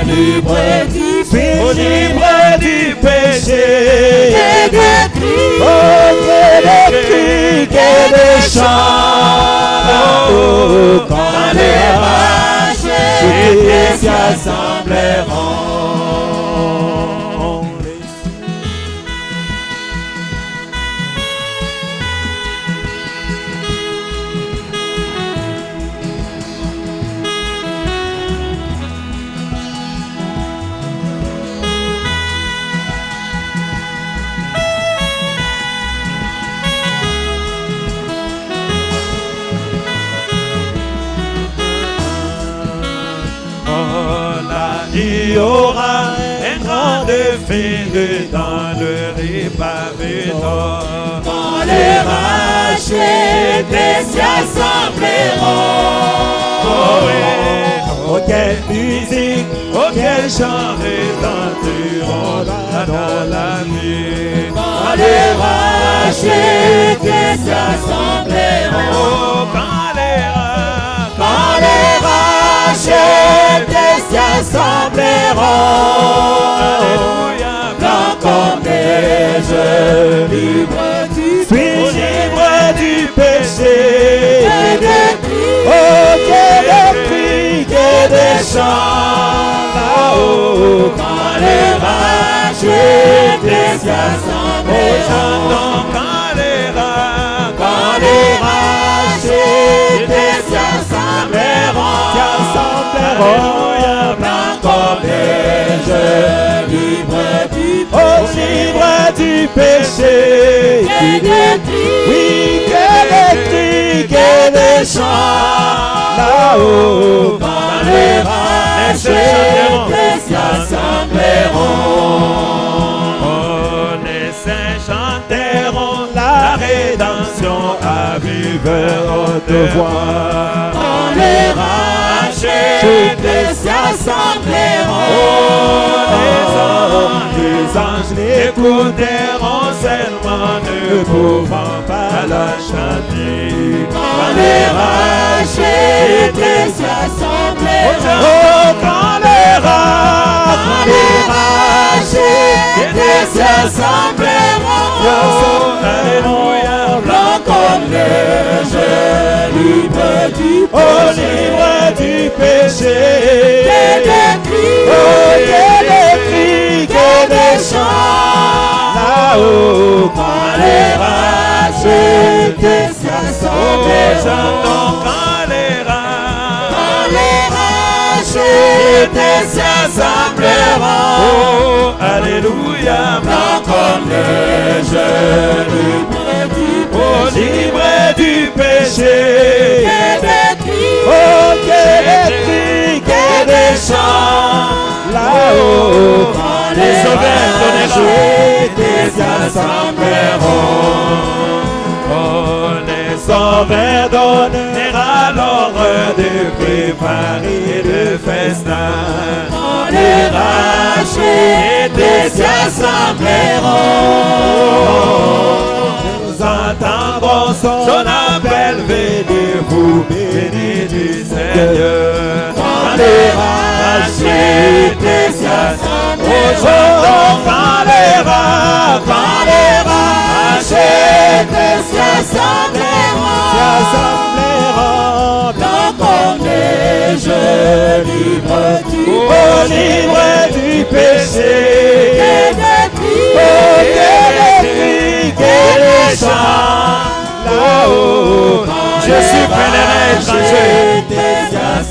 libre du péché, libre du péché, et des cris, oh, que des cris, que des chants, oh, quand les rachés s'assembleront. Il y aura un grand défilé dans le Ripavétor. quand les rachés s'assembleront. Oh oui, oh quelle musique, oh quel chant retentiront dans la nuit. Quand les rachés s'assembleront. Oh, quand les rachés s'assembleront. Alléluia, Blanc comme neige, libre du suis libre du péché. et des cris, Oh, que des cris, que des chants là-haut. quand les rachés s'assembleront. Oh, j'entends quand les rachés s'assembleront. Alléluia, Blanc comme neige, libre du oh, libre du péché. et des cris, Oui, que des cris, que des chants là-haut. quand les rachés s'assembleront. Oh, les saints chanteront la rédemption à vive haute voix. Quand les rachés s'assembleront. Les anges l'écouteront seulement, ne pouvant pas la chanter. Quand les rachés s'assembleront. Oh, quand les rachés s'assembleront. Alléluia, Blanc comme neige, libre du oh, libre du péché. que des cris, Oh, que des cris, que des chants là-haut. quand les rachés s'assembleront. J'entends quand les rachés s'assembleront. oh, alléluia, Blanc comme neige, libre du oh, libre du péché. que des cris, Oh, que des cris, que des chants là-haut. quand Les sauveurs rachés s'assembleront. Oh, les sauveurs donnera l'ordre de préparer le festin. Quand les rachés s'assembleront. Nous entendrons son appel, venez-vous, bénis du Seigneur. Quand les rachés s'assembleront. Quand les rachés s'assembleront. Blanc comme neige, libre du péché. que des cris, Que les chants là-haut. Je suis pèlerin étranger.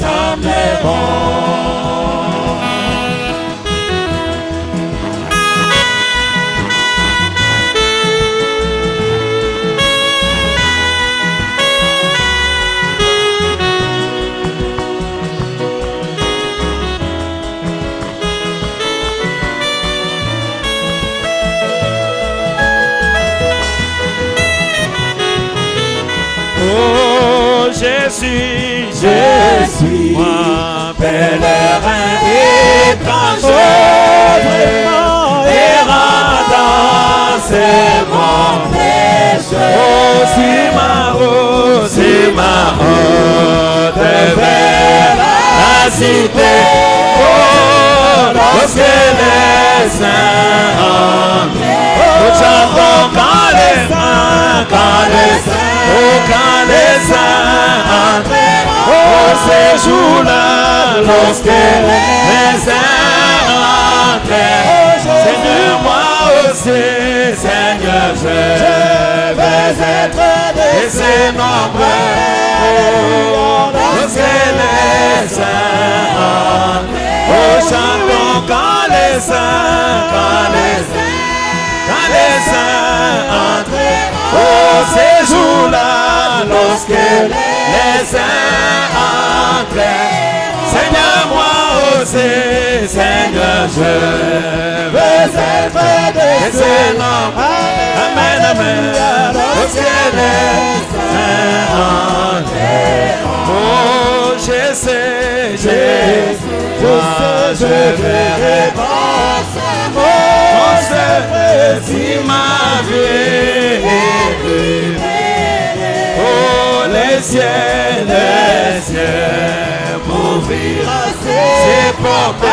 Oh, je suis moi, pèlerin étranger, errant dans ces monts péchés. Oh, c'est ma route vers la cité. Oh, lorsque les saints entrent. Nous chantons quand les saints, quand les saints entrent. Oh, ces jours-là, lorsque les saints entrent. Seigneur, moi aussi, Seigneur, je vais être de ces nombreux. Lorsque les saints entrent. Oh, chantons quand les saints entrent. Oh, ces jours-là, lorsque les saints entrent. Seigneur, moi aussi, Seigneur, je veux être de ces nombreux. Amen, amen. Lorsque les saints entrent. Oh, je sais, je verrai mon Seigneur, si ma vie est brûlée. Oh, les cieux m'ouvrira ses portes.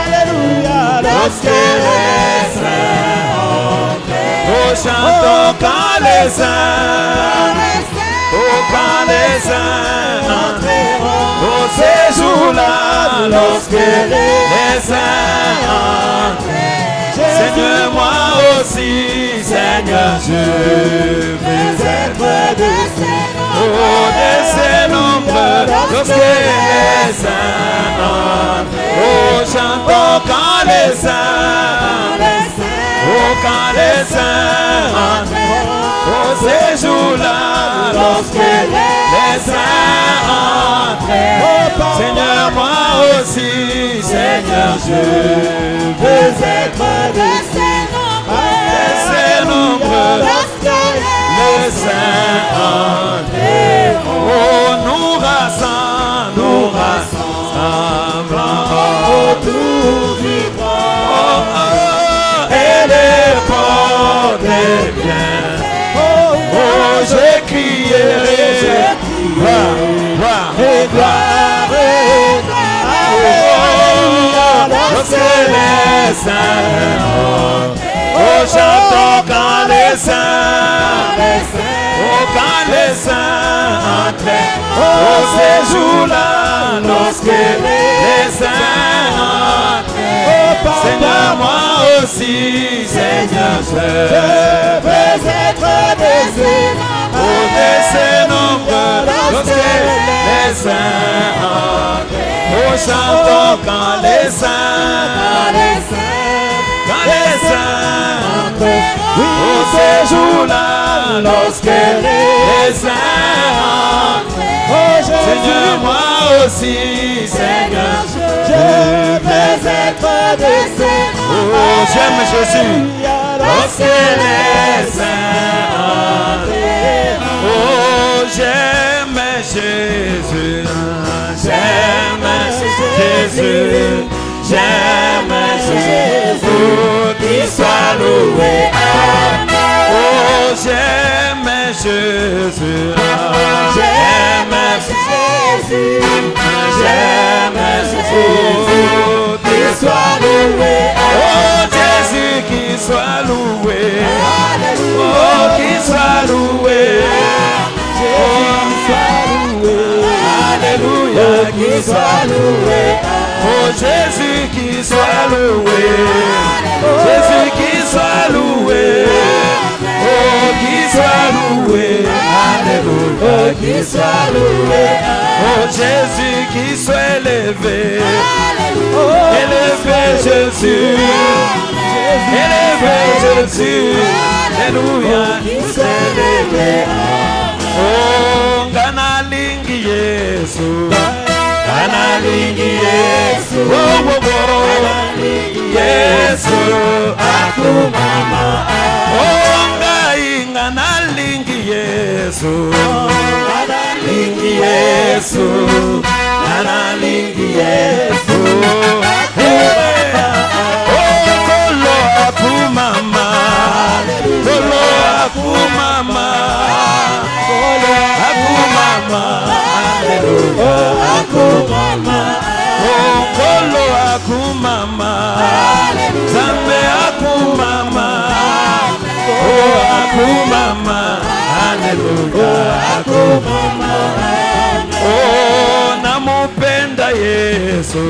Alléluia, lorsque les saints entrent. Oh, chantons quand les saints, oh, quand les saints entreront. Oh, ces jours-là, lorsque les saints entrent. Seigneur, moi aussi, Seigneur, je veux être de ces nombreux, lorsque les saints entrent. Oh, chantons quand les saints, oh, quand les saints entrent. Oh, ces jours-là, lorsque les saints entrent. Seigneur, moi aussi, Seigneur, je veux être de ces nombreux, lorsque les saints entrent. Oh, nous rassemblons autour du trône. Et les portes bien. Oh, je crierai, gloire, lorsque les saints entrent. Oh, chantons quand les saints, oh, quand les saints entrent. Oh, ces jours-là, lorsque les saints entrent. Seigneur, moi aussi, Seigneur, je veux être de ces nombreux, lorsque les saints entrent. Oh, chantons quand les saints entrent. Oh, ces jours-là, lorsque les saints entrent. Oh, Seigneur, moi aussi, Seigneur, je veux être de ces nombreux. Oh, j'aime Jésus, lorsque les saints entrent. Oh, j'aime Jésus, j'aime Jésus, j'aime Jésus, qu'il soit loué. Oh, j'aime Jésus, j'aime Jésus, j'aime Jésus, qu'il soit loué. Oh, Jésus, qu'il soit loué. Oh, qu'il soit loué. Alléluia, qu'il soit loué. Oh, Jésus, qu'il soit loué. Jésus, qu'il soit loué. Oh, qu'il soit loué. Alléluia, qu'il soit loué. Oh, Jésus, qu'il soit élevé. Élevé Jésus. Élevé Jésus. Alléluia, qu'il soit élevé. Oh, Ganalingi Yesu, Ganalingi Yesu, oh, oh, oh, Yesu, akumama, oh, ngai Ganalingi Yesu, Ganalingi Yesu, Ganalingi Yesu, oh, kolo akumama, kolo akumama. Akumama, Hallelujah, Akumama, oh, Kolo akumama, Zambe akumama, oh akumama, hallelujah, akumama, oh namupenda Yesu,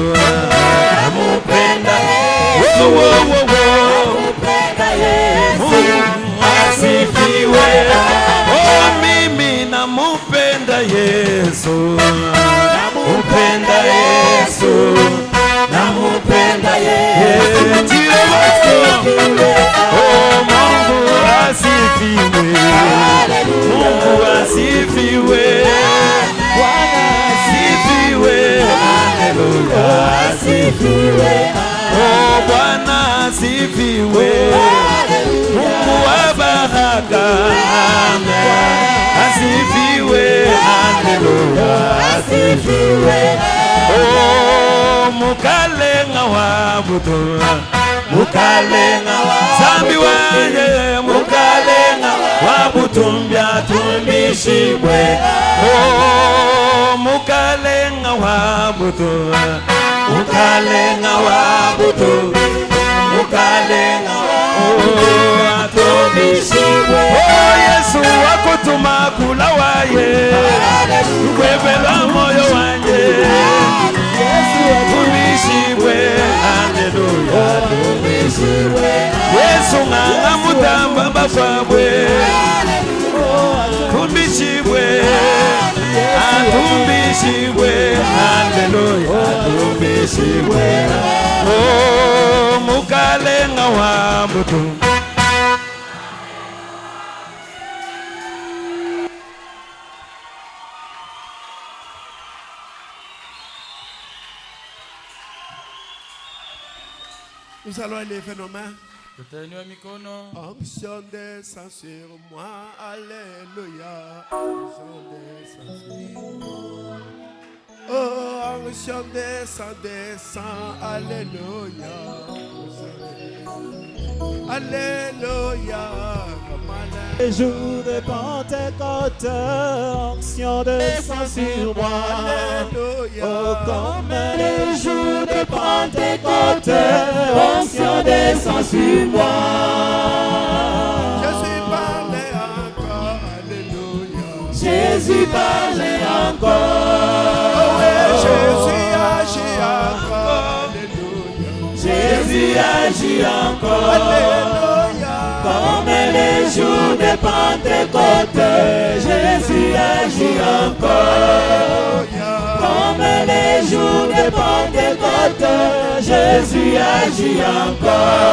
namupenda Yesu, namupenda Yesu, asifiwe, oh mimi namupenda Yesu, namupenda Yesu, namupenda Yesu, oh Mungu asifiwe, Mungu asifiwe, Bwana asifiwe, haleluya asifiwe, oh Bwana asifiwe, Mungu wa baraka asifiwe, haleluya asifiwe, oh mukalenga wa buto, mukalenga wa Zambi wanje, mukalenga wa butumbya tumbishibwe, oh mukalenga wa buto, mukalenga wa buto, mukalenga wa tumbishibwe, oh Yesu wakutuma kula waye, kwebela moyo wanje, Yesu tumbishibwe, haleluya tumbishibwe, Yesu nganga mutamba bafabwe, tumbishibwe, atumbishibwe, haleluya tumbishibwe, oh mukalenga wa buto. Nous allons élever nos mains. Onction descend sur moi, alléluia. Onction descend sur moi. Oh, onction descend, descend, alléluia. Alléluia. Les jours de Pentecôte, onction descend sur moi. Oh, comme les jours de Pentecôte, onction descend sur moi. Jésus parlait encore, alléluia. Jésus parlait encore. Oh, oui, Jésus agit encore, alléluia. Jésus agit encore. Alléluia. Comme les jours de Pentecôte, Jésus agit encore. Comme les jours de Pentecôte, Jésus agit encore.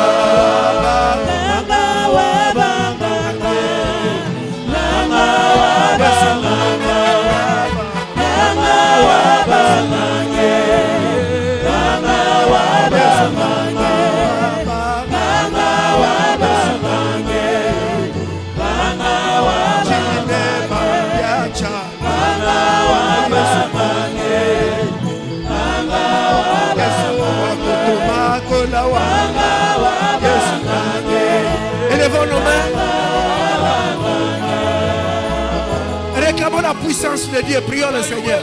Élevons nos mains. Réclamons la puissance de Dieu. Prions le Seigneur.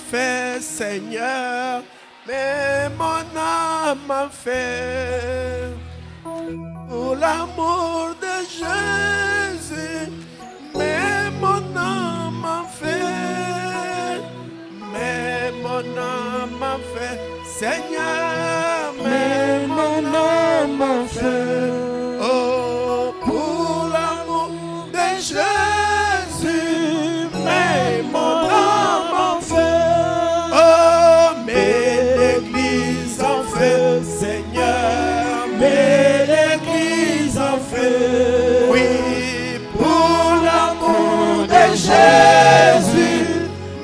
Fait Seigneur, mais mon âme m'a fait. Pour l'amour de Jésus, mais mon âme m'a fait. Mais mon âme m'a fait. Seigneur, mais mon âme m'a fait. Oh, pour l'amour de Jésus, mais mon âme m'a fait. Oh, mais l'Église en fait, Seigneur, mais l'Église en fait. Oui, pour l'amour de Jésus,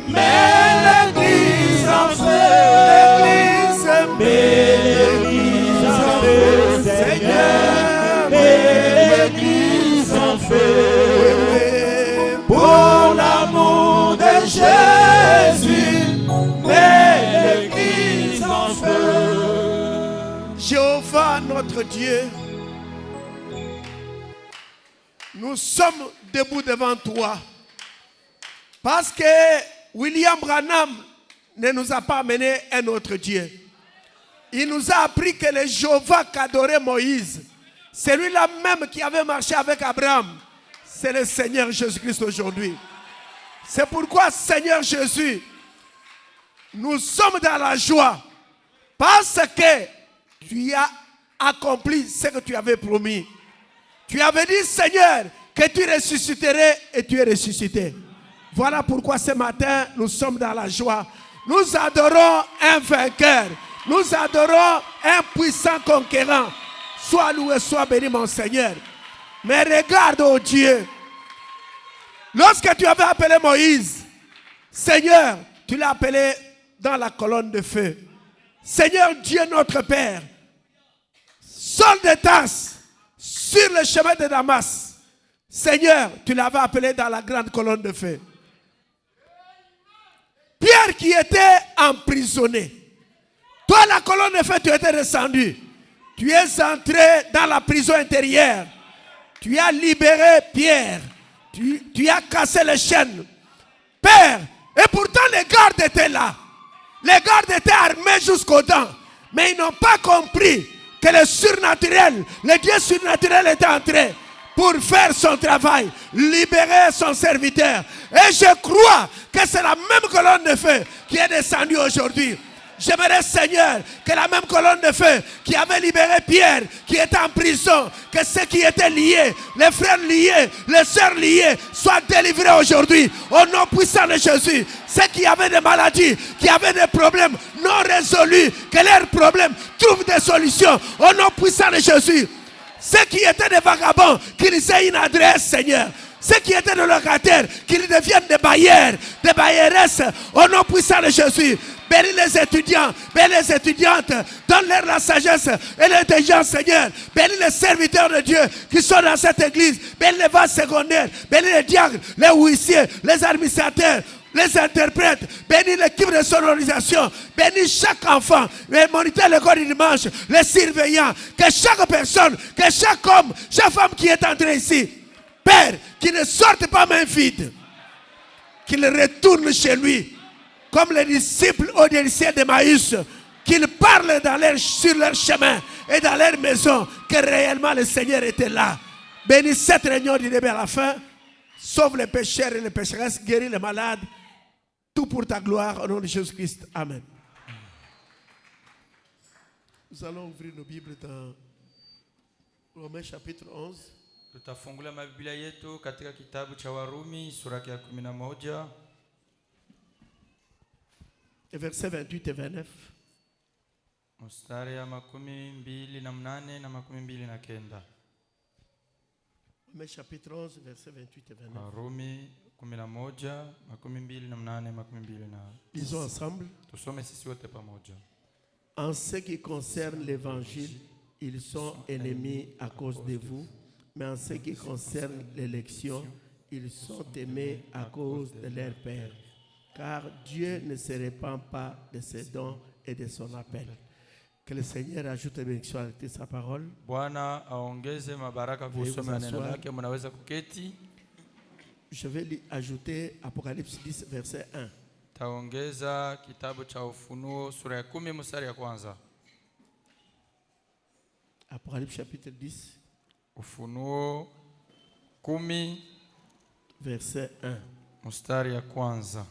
mais l'Église en fait. L'Église, mais l'Église en fait, Seigneur, mais l'Église en fait. Oui, pour l'amour de Jésus, mais l'Église en fait. Jéhovah notre Dieu, nous sommes debout devant toi parce que William Branham ne nous a pas amené un autre Dieu. Il nous a appris que le Jéhovah qu'adorait Moïse, celui-là même qui avait marché avec Abraham, c'est le Seigneur Jésus-Christ aujourd'hui. C'est pourquoi, Seigneur Jésus, nous sommes dans la joie parce que tu as accompli ce que tu avais promis. Tu avais dit, Seigneur, que tu ressusciterais et tu es ressuscité. Voilà pourquoi ce matin, nous sommes dans la joie. Nous adorons un vainqueur. Nous adorons un puissant conquérant. Sois loué, sois béni, mon Seigneur. Mais regarde, oh Dieu, lorsque tu avais appelé Moïse, Seigneur, tu l'as appelé dans la colonne de feu. Seigneur Dieu notre Père, Saul de Tarse, sur le chemin de Damas, Seigneur, tu l'avais appelé dans la grande colonne de feu. Pierre qui était emprisonné, toi la colonne de feu, tu étais descendu. Tu es entré dans la prison intérieure. Tu as libéré Pierre. Tu as cassé les chaînes. Père, et pourtant les gardes étaient là. Les gardes étaient armés jusqu'aux dents. Mais ils n'ont pas compris que le surnaturel, le Dieu surnaturel était entré pour faire son travail, libérer son serviteur. Et je crois que c'est la même colonne de feu qui est descendue aujourd'hui. J'aimerais, Seigneur, que la même colonne de feu qui avait libéré Pierre, qui était en prison, que ceux qui étaient liés, les frères liés, les sœurs liées, soient délivrés aujourd'hui. Au nom puissant de Jésus. Ceux qui avaient des maladies, qui avaient des problèmes non résolus, que leurs problèmes trouvent des solutions. Au nom puissant de Jésus. Ceux qui étaient des vagabonds, qu'ils aient une adresse, Seigneur. Ceux qui étaient des locataires, qu'ils deviennent des bailleurs, des bailleresses. Au nom puissant de Jésus. Bénis les étudiants, bénis les étudiantes, donne-leur la sagesse et l'intelligence, Seigneur. Bénis les serviteurs de Dieu qui sont dans cette église. Bénis les vases secondaires, bénis les diacres, les huissiers, les administrateurs, les interprètes. Bénis l'équipe de sonorisation. Bénis chaque enfant, les moniteurs de l'école du dimanche, les surveillants. Que chaque personne, que chaque homme, chaque femme qui est entrée ici, Père, qui ne sorte pas main vide, qu'il retourne chez lui. Comme les disciples au lycée d'Emmaüs, qu'ils parlent sur leur chemin et dans leur maison que réellement le Seigneur était là. Bénis cette réunion du début à la fin. Sauve les pécheurs et les pécheresses, guéris les malades. Tout pour ta gloire au nom de Jésus-Christ. Amen. Nous allons ouvrir nos Bibles dans Romains chapitre 11. Tutafungula mabiblia yetu katika kitabu cha Warumi sura ya 11. Versets 28 et 29. Mstari ya 28 na 8 na 29. Romains chapitre 11, versets 28 et 29. Warumi 11, 28 na 8 na 29. Lisons ensemble. Tusome sisi wote pamoja. En ce qui concerne l'évangile, ils sont ennemis à cause de vous, mais en ce qui concerne l'élection, ils sont aimés à cause de leur Père. Car Dieu ne se répand pas de ses dons et de son appel. Que le Seigneur ajoute une bénédiction à sa parole. Bwana aongeze mabaraka kusoma neno lake. Mnaweza kuketi. Je vais ajouter Apocalypse 10 verset 1. Taongeza kitabu cha Ufunuo sura ya 10 mstari ya kwanza. Apocalypse chapitre 10, Ufunuo 10 verset 1. mstari ya kwanza.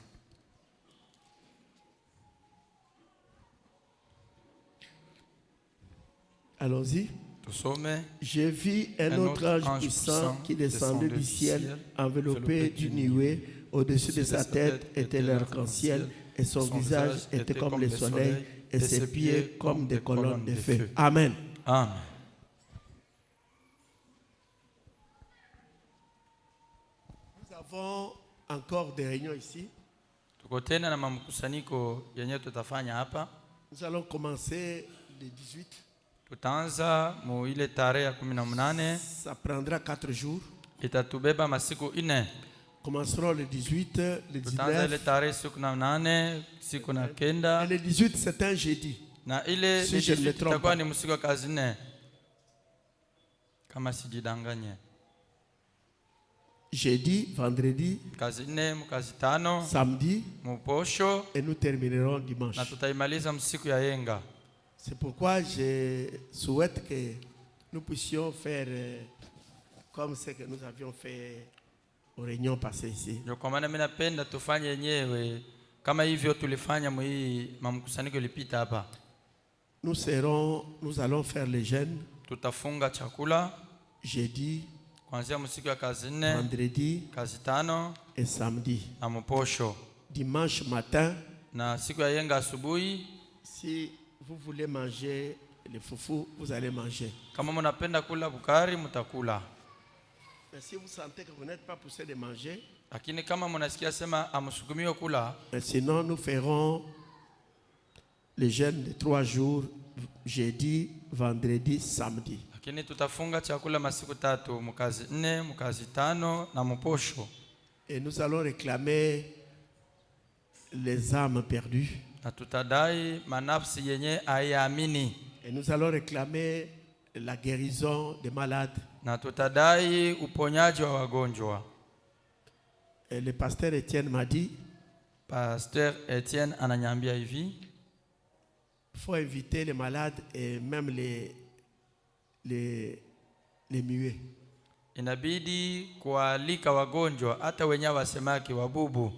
Allons-y. Tusome. J'ai vu un autre ange puissant qui descendait du ciel, enveloppé d'une nuée. Au-dessus de sa tête était l'arc-en-ciel, et son visage était comme le soleil, et ses pieds comme des colonnes de feu. Amen. Amen. Nous avons encore des réunions ici. Tuko tena na mamkusanyiko yenye tutafanya hapa. Nous allons commencer le 18. Tutaanza mu ile tarehe ya 18. Ça prendra 4 jours. Itatubeba masiku 4. Commencerons le 18, le Tutaanza ile 19. tarehe siku na 8, siku na 9. Et le 18, c'est un jeudi. Na ile Si je ne me trompe itakuwa pas. ni msiku wa kazi 4. Kama sijidanganye. Jeudi, vendredi, Kazi 4, mkazi 5, samedi, muposho et nous terminerons dimanche. na tutaimaliza msiku ya yenga. C'est pourquoi je souhaite que nous puissions faire comme ce que nous avions fait aux réunions passées ici. Ndio kwa maana mimi napenda tufanye yenyewe kama hivyo tulifanya hii mamkusanyiko ilipita hapa. Nous allons faire les jeûnes Tutafunga chakula jeudi, kuanzia msiku ya kazi 4, vendredi kazi 5 et samedi. na muposho. Dimanche matin, Na siku ya yenga asubuhi, si vous voulez manger le foufou, vous allez manger. kama mnapenda kula bukari mtakula. Mais si vous sentez que vous n'êtes pas poussé de manger, Lakini kama mnasikia sema amsukumiwe kula, sinon nous ferons les jeûnes de 3 jours, jeudi, vendredi, samedi. lakini tutafunga chakula masiku 3, mkazi 4, mkazi 5 na muposho. Et nous allons réclamer les âmes perdues. Na tutadai manafsi yenye haiamini. Et nous allons réclamer la guérison des malades. Na tutadai uponyaji wa wagonjwa. Et le pasteur Etienne m'a dit, Pasteur Etienne ananyambia hivi, il faut inviter les malades et même les muets. inabidi kualika wagonjwa hata wenyewe wasemaki wabubu.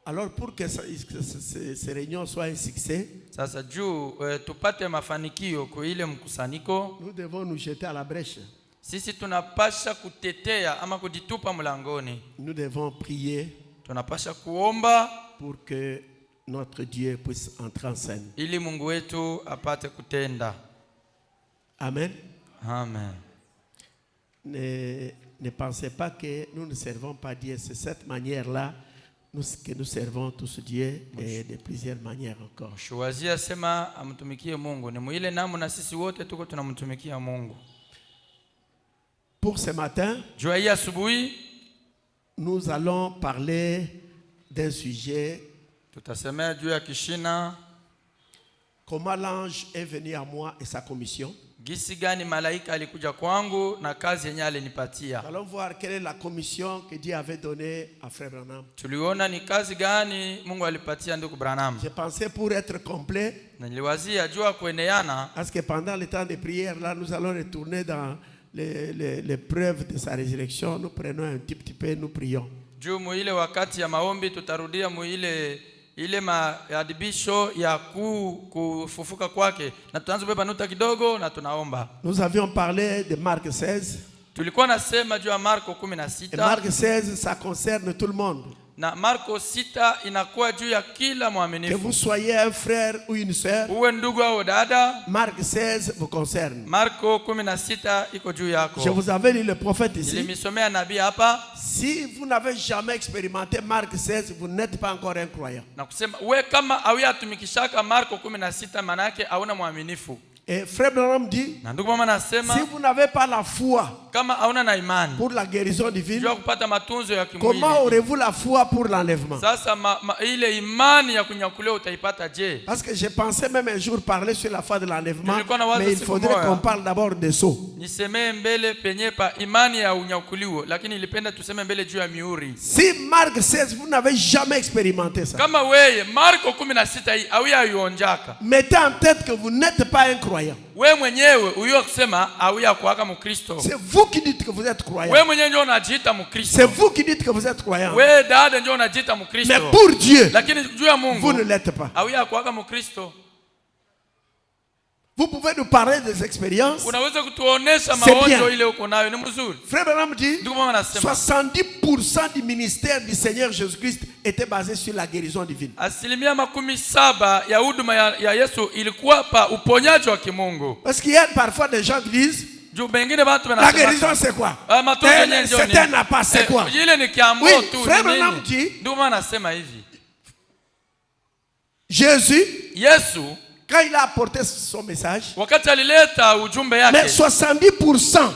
Alors pour que ces réunions soient un succès, Sasa juu tupate mafanikio kwa ile mkusanyiko, nous devons nous jeter à la brèche. sisi tunapasha kutetea ama kujitupa mlangoni. Nous devons prier Tunapasha kuomba pour que notre Dieu puisse entrer en scène. ili Mungu wetu apate kutenda. Amen. Amen. Ne pensez pas que nous ne servons pas Dieu. C'est cette manière-là que nous servons tous Dieu et de plusieurs manières encore. Shuwazia sema amtumikie Mungu. Ni muile namu na sisi wote tuko tunamtumikia Mungu. Pour ce matin, Jua hii asubuhi nous allons parler d'un sujet. tutasemea juu ya kishina, Comment l'ange est venu à moi et sa commission. gisi gani malaika alikuja kwangu na kazi yenye alinipatia. Nous allons voir quelle est la commission que Dieu avait donnée à Frère Branham. Tuliona ni kazi gani Mungu alipatia ndugu Branham. J'ai pensé pour être complet, Na niliwazia jua kueneana, parce que pendant le temps de prière, là, nous allons retourner dans les preuves de sa résurrection. Nous prenons un petit peu, nous prions. juu muile wakati ya maombi tutarudia muile ile maadibisho ya kufufuka kwake, na tutaanza beba nuta kidogo na tunaomba. Nous avions parlé de Marc 16. Tulikuwa nasema juu ya Marko Et 16, Marc 16, ça concerne tout le monde. na Marko 6 inakuwa juu ya kila Que muaminifu. vous soyez un frère ou une sœur, Uwe ndugu au dada, Marc 16 vous concerne. Marko 16 iko juu yako. Je vous avais lu le prophète ici. Nilimsomea nabii hapa Si vous n'avez jamais expérimenté Marc 16, vous n'êtes pas encore un croyant. na kusema we kama awiatumikishaka Marko 16 manake hauna muaminifu. Et Frère Branham dit, Na ndugu mama nasema si vous n'avez pas la foi kama hauna na imani pour la guérison divine, juu ya kupata matunzo ya kimwili, comment aurez-vous la foi pour l'enlèvement? Sasa ile imani ya kunyakuliwa utaipata je? Parce que j'ai pensé même un jour parler sur la foi de l'enlèvement, mais il siku faudrait moja qu'on parle d'abord des sceaux. Nisemee mbele penye pa imani ya unyakuliwa, lakini nilipenda tuseme mbele juu ya mihuri. Si Marc 16, vous n'avez jamais expérimenté ça, Kama weye Marko 16 hii awia yuonjaka, mettez en tête que vous n'êtes pas un croyant. we mwenyewe uyo kusema awia kuwaka mukristo. C'est vous qui dites que vous êtes croyant. We mwenyewe ndio unajiita mukristo. C'est vous qui dites que vous êtes croyant. We dada ndio unajiita mukristo. Mais pour Dieu, Lakini juu ya Mungu vous ne l'êtes pas. awia kuwaka mukristo. Vous pouvez nous parler des expériences. Unaweza kutuonesha C'est bien. maonjo ile uko nayo, ni mzuri. Frère Branham dit, Ndugu mama anasema 70% du ministère du Seigneur Jésus-Christ était basé sur la guérison divine. 70% ya huduma ya Yesu ilikuwa pa uponyaji wa kimungu. Parce qu'il y a parfois des gens qui disent, Juu bengine watu la wanasema guérison c'est quoi? C'est un appât, c'est quoi? Ile ni kiambo Oui, tu. Frère Branham dit, Ndugu mama anasema hivi. Jésus, Yesu quand il a apporté son message, wakati alileta ujumbe mais yake 70%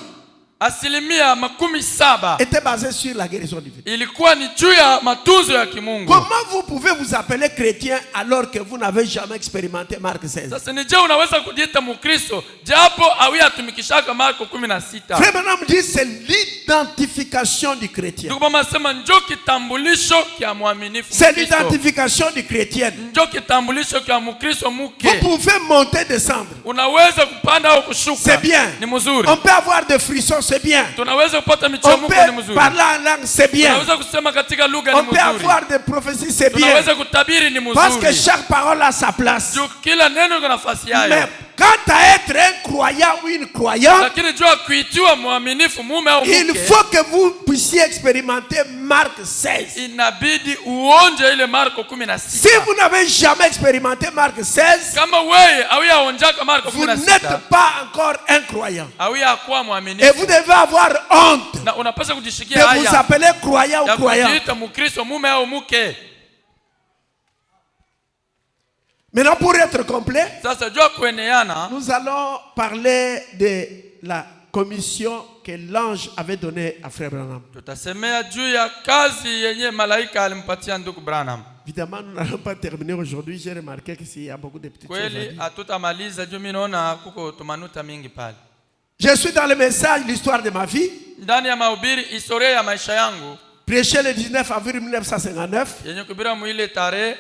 70% était basé sur la guérison divine. ilikuwa ni juu ya matunzo ya kimungu. Comment vous pouvez vous appeler chrétien alors que vous n'avez jamais expérimenté Marc 16? Sasa ni je unaweza kujiita Mkristo japo awi atumikishaka Marko 16? Frère Branham dit c'est l'identification du chrétien. Ndugu mama sema njoo kitambulisho kia mwaminifu C'est Mkristo. l'identification du chrétien. Njoo kitambulisho kia Mkristo muke. Vous pouvez monter, descendre. Unaweza kupanda au kushuka. C'est bien. Ni mzuri. On peut avoir des frissons, c'est bien. Tunaweza kupata On michomuko ni peut mzuri. parler en langue, c'est bien. Tunaweza kusema katika lugha ni On peut mzuri. avoir des prophéties, c'est bien. Tunaweza kutabiri ni Parce que mzuri. chaque parole a sa place. Juu kila neno liko nafasi yayo. Mais quant à être un croyant ou une croyante, Lakini jua kuitiwa mwaminifu mume au il mke, faut que vous puissiez expérimenter Marc 16. inabidi uonje ile Marko Si 16. vous n'avez jamais expérimenté Marc 16, Kama wewe awia onjaka Marko vous 16, n'êtes pas encore un croyant. awia kuwa Et mwaminifu. vous devez avoir honte Na unapaswa de kujishikia vous haya appeler croyant ya ou croyant. kujiita Mkristo mume au mke. Maintenant, pour être complet, Sasa jua kueneana, nous allons parler de la commission que l'ange avait donnée à Frère Branham. tutasemea juu ya kazi yenye malaika alimpatia ndugu Branham. Évidemment, nous n'allons pas terminer aujourd'hui. J'ai remarqué qu'il y a beaucoup de petites choses à Kweli dire. hatutamaliza juu mimi naona kuko tumanuta mingi pale. Je suis dans le message, l'histoire de ma vie, Ndani ya mahubiri historia ya maisha yangu prêché le 19 avril 1959. yenye kubira mwile tarehe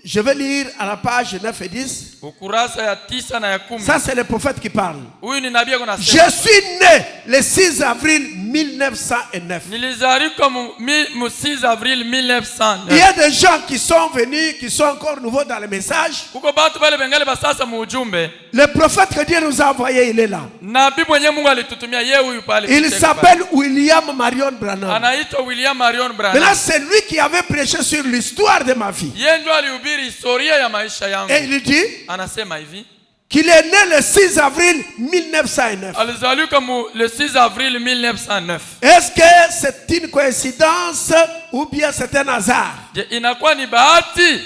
Je vais lire à la page 9 et 10. ukurasa ya 9 na ya 10. Ça, c'est le prophète qui parle. Huyu ni nabii Je kunasema, suis né le 6 avril 1909. nilizaliwa mu 6 avril Il y 1909. a des gens qui sont venus, qui sont encore nouveaux dans le message. Kuko batu bale bengali basasa mu ujumbe. Le prophète que Dieu nous a envoyé, il est là. Nabii mwenye Mungu alitutumia yeye huyu pale. Il s'appelle William Marion Branham. anaitwa William Marion Maintenant, Branham. c'est lui qui avait prêché sur l'histoire de ma vie. Yeye ndio alihubiri historia ya maisha yangu. Et il dit Anasema hivi, qu'il est né le 6 avril 1909. alizaliwa le 6 avril 1909. Est-ce que c'est une coïncidence ou bien c'est un hasard? Je, inakuwa ni bahati?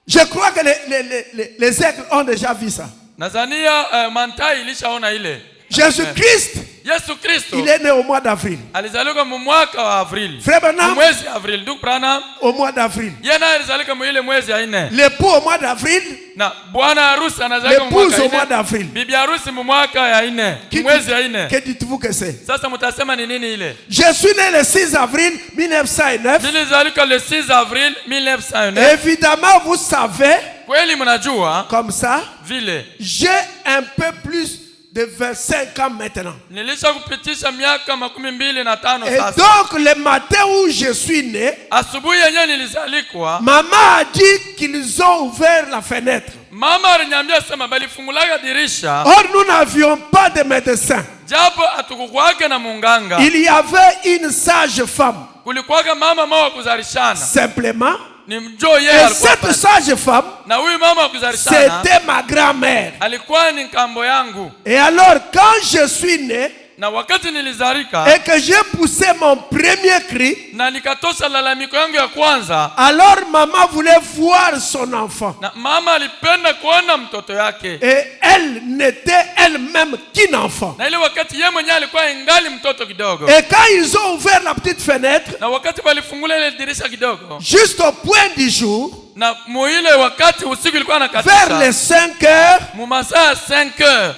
Je crois que les aigles ont déjà vu ça. Nadhania mantai ilishaona ile. Jésus-Christ, Yesu Kristo il est né au mois d'avril. alizaliwa mu mwaka wa Avril. Frère Branham, Mwezi Avril. Ndugu Branham au mois d'avril. yeye naye alizaliwa mu ile mwezi ya 4. L'époux au mois d'avril, Na bwana harusi anazaliwa mu l'épouse mwaka au wa mois 4. d'avril. Bibi harusi mu mwaka ya 4. Mwezi ya 4. Que dites-vous que c'est? Sasa mtasema ni nini ile? Je suis né le 6 avril 1909. Nilizaliwa le 6 avril 1909. Évidemment, vous savez, Kweli mnajua comme ça, vile j'ai un peu plus de 25 ans maintenant. nilisha kupitisha miaka 25 Et sasa. donc, le matin où je suis né, Asubuhi yenyewe nilizalikwa, maman a dit qu'ils ont ouvert la fenêtre. mama aliniambia sema balifungulaga dirisha, Or, nous n'avions pas de médecin. japo atukukwake na munganga. Il y avait une sage femme. Kulikuwaga mama wa kuzalishana. Simplement. Ni mjo yeye Et alikuwa cette pale. sage femme, Na huyu mama wa kuzalishana c'était ma grand-mère. alikuwa ni kambo yangu. Et alors, quand je suis né, Na wakati nilizarika et que j'ai poussé mon premier cri, na nikatosha lalamiko yangu ya kwanza, alors maman voulait voir son enfant. na mama alipenda kuona mtoto yake. Et elle n'était elle-même qu'un enfant. Na ile wakati yeye mwenyewe alikuwa ingali mtoto kidogo. Et quand ils ont ouvert la petite fenêtre, Na wakati walifungula ile dirisha kidogo, juste au point du jour, na muile wakati usiku ilikuwa vers nakatisha, les 5 heures, mu masaa 5 heures,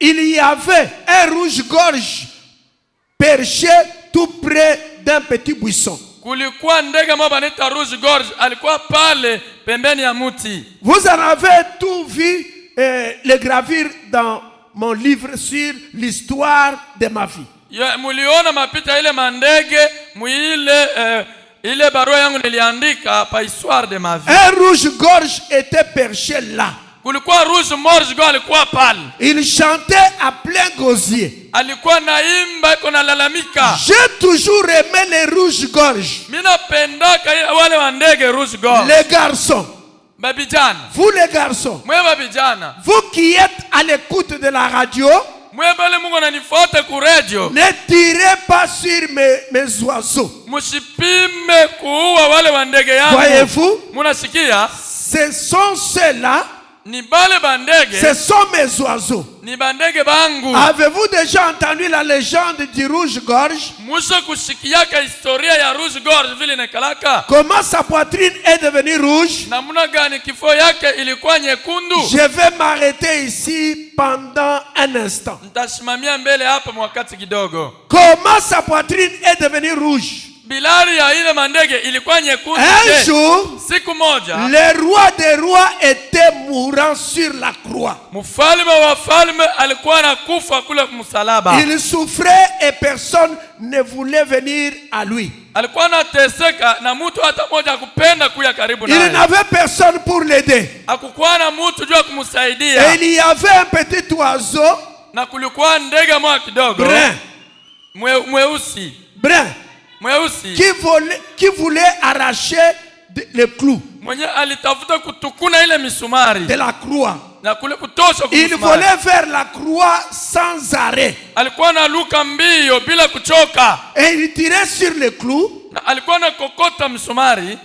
il y avait un rouge-gorge perché tout près d'un petit buisson. kulikuwa ndege mmoja anaitwa rouge gorge, alikuwa pale pembeni ya mti. Vous en avez tout vu, les gravures dans mon livre sur l'histoire de ma vie. Muliona mapita ile mandege muile ile barua yangu niliandika pa histoire de ma vie. Un rouge-gorge était perché là. Kulikuwa rouge gorge alikuwa pale. Il chantait à plein gosier. Alikuwa naimba iko nalalamika. J'ai toujours aimé les rouges-gorges. Mimi napendaka wale wa ndege rouge gorge. Les garçons. Babijana. Vous les garçons. Mwe babijana. Vous qui êtes à l'écoute de la radio, mwe bale Mungu ananifuata ku radio, ne tirez pas sur mes oiseaux. Musipime kuua wale wa ndege yangu. Voyez-vous? Munasikia? Ce sont ceux-là. Ni bale bandege. Ce sont mes oiseaux. Ni bandege bangu. Avez-vous déjà entendu la légende du rouge-gorge? Musha kusikiaka historia ya rouge gorge vile nekalaka. Comment sa poitrine est devenue rouge? Namuna gani kifo yake ilikuwa nyekundu? Je vais m'arrêter ici pendant un instant. Nitasimamia mbele hapa wakati kidogo. Comment sa poitrine est devenue rouge? Bilari ya ile mandege ilikuwa nyekundu. Un jour, siku moja, le roi des rois était mourant sur la croix. Mfalme wa falme alikuwa anakufa kule msalaba. Il souffrait et personne ne voulait venir à lui. Alikuwa anateseka na mtu hata mmoja kupenda kuja karibu naye. Il n'avait personne pour l'aider. Hakukuwa na mtu jua kumsaidia. Et il y avait un petit oiseau, na kulikuwa ndege mmoja kidogo, brun, mweusi, brun, mweusi, qui voulait arracher le clou mwenye alitafuta kutukuna ile misumari de la croix. na kule kutosha Il kumisumari. volait vers la croix sans arrêt. Alikuwa analuka mbio bila kuchoka. Et il tirait sur le clou. Na alikuwa anakokota misumari.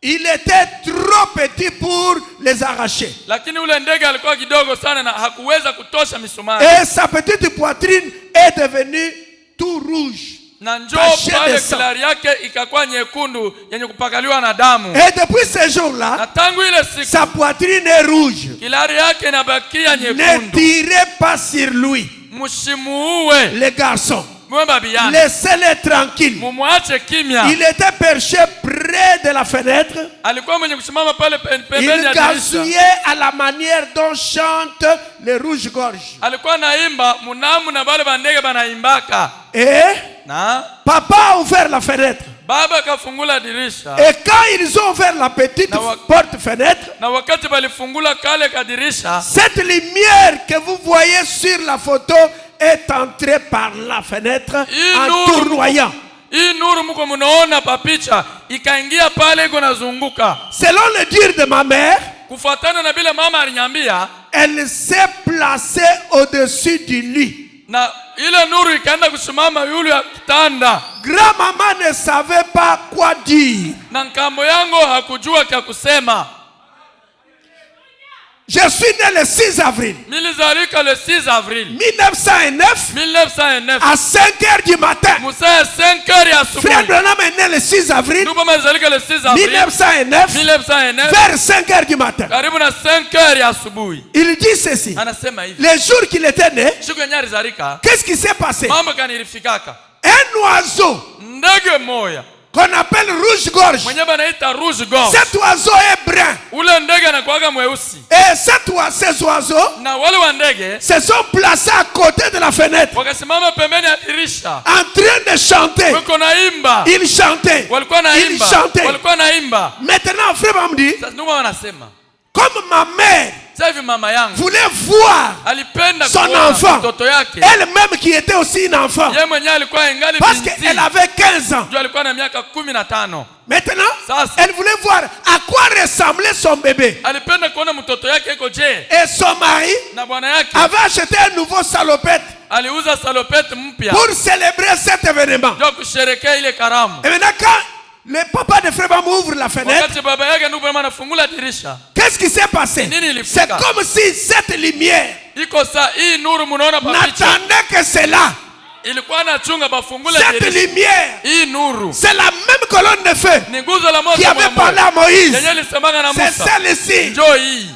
Il était trop petit pour les arracher. Lakini ule ndege alikuwa kidogo sana na hakuweza kutosha misumari. Et sa petite poitrine est devenue tout rouge. Na njoo pale kilari yake ikakuwa nyekundu yenye kupakaliwa na damu. Et depuis ce jour-là, na tangu ile siku sa poitrine est rouge. Kilari yake inabakia nyekundu. Ne tirez pas sur lui. Msimuue. Les garçons, Laissez-le laissez-les tranquilles. Il était perché près de la fenêtre. Il gazouillait à la manière dont chantent les rouges-gorges. Et papa a ouvert la fenêtre. Et quand ils ont ouvert la petite porte-fenêtre, cette lumière que vous voyez sur la photo est entrée par la fenêtre en tournoyant. Selon le dire de ma mère, elle s'est placée au-dessus du lit. Grand-maman ne savait pas quoi dire. Je suis né le 6 avril 1909 à 5 h du matin. Frère Branham est né le 6 avril 1909 vers 5 h du matin. Il dit ceci: le jour qu'il était né, qu'est-ce qui s'est passé? Un oiseau qu'on appelle rouge-gorge. Cet oiseau est brun. Et ces oiseaux se sont placés à côté de la fenêtre en train de chanter. Ils chantaient. Ils chantaient. Maintenant, frère m'a dit, comme ma mère voulait voir son enfant, elle-même qui était aussi une enfant, parce qu'elle avait 15 ans. Maintenant, elle voulait voir à quoi ressemblait son bébé. Et son mari na bwana yake avait acheté un nouveau salopette aliuza salopette mpya pour célébrer cet événement. ndio kusherekea ile karamu. Et maintenant, quand le papa de Frère Branham ouvre la fenêtre, Wakati baba yake ndugu Branham anafungula dirisha, qu'est-ce qui s'est passé? Nini ilifika? C'est comme si cette lumière iko saa hii nuru munaona pa picha n'attendait que cela. ilikuwa nachunga bafungule Cette dirisha. lumière, Hii nuru c'est la même colonne de feu ni nguzo la moto qui avait parlé à Moïse. yenye lisemanga na C'est Musa. celle-ci. Njoo hii.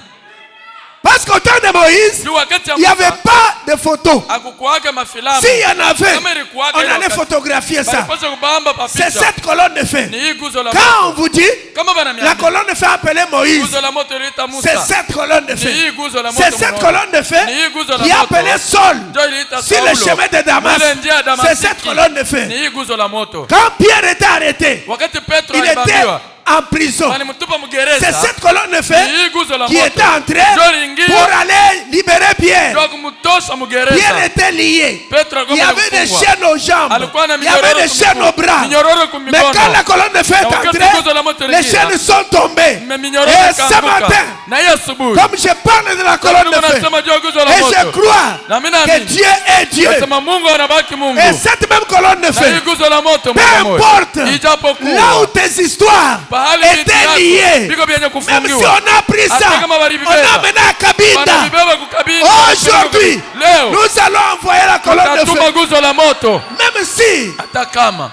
Parce qu'au temps de Moïse, Juu wakati ya il n'y avait Musa pas de photos. hakukuwaka mafilamu. S'il y en avait, Kama ilikuwaka on ile allait wakati, photographier ça. balipaswa kubamba pa C'est picha. cette colonne de feu. Ni hii nguzo la Quand on moto. vous dit, Kama la bananiambia colonne de feu appelée Moïse, nguzo la moto iliita c'est Musa. cette colonne de Ni feu. hii nguzo la moto. C'est cette munaona. colonne de feu Ni hii nguzo la qui moto. appelait Saul Njoo iliita sur le Saulo. chemin de Damas. Ile njia ya C'est Damasiki. cette colonne de feu. Ni hii nguzo la moto. Quand Pierre était arrêté, Wakati Petro il était alibambiwa, en prison. walimtupa C'est mgereza. cette colonne de feu Ni hii nguzo la qui moto. était entrée Njoo iliingia pour aller libérer Pierre. ndio kumtosha mgereza. Pierre était lié. Petro Il y alikuwa avait des amefungwa. chaînes aux jambes. Alikuwa na Il y avait minyororo des chaînes aux bras. minyororo Mais kumikono. quand la colonne de feu est Na wakati entrée, nguzo la moto les iliingia, chaînes sont tombées. me minyororo Et ce ikaanguka. matin, Na hii asubuhi comme je parle de la colonne de feu, nasema juu ya nguzo la et je moto. crois Na mimi que naamini Dieu est Dieu. nasema Mungu anabaki Mungu. Et cette même colonne de Na hii feu, nguzo la moto peu moja moja. importe Ijapokuwa là où tes histoires pahali vitu étaient yako liées, viko vyenye même si kufungiwa. on a pris ça, Hata kama on walivibeba. a amené à Kabinda. Wanavibeba kukabili. Aujourd'hui, Leo nous allons envoyer la colonne de tatuma feu. nguzo la moto. Même si Hata kama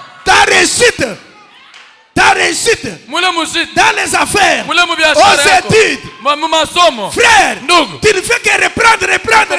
ta réussite mule muziki dans les affaires, mule aux mubiashara yako études, mu masomo frère, ndugu tu ne fais que reprendre.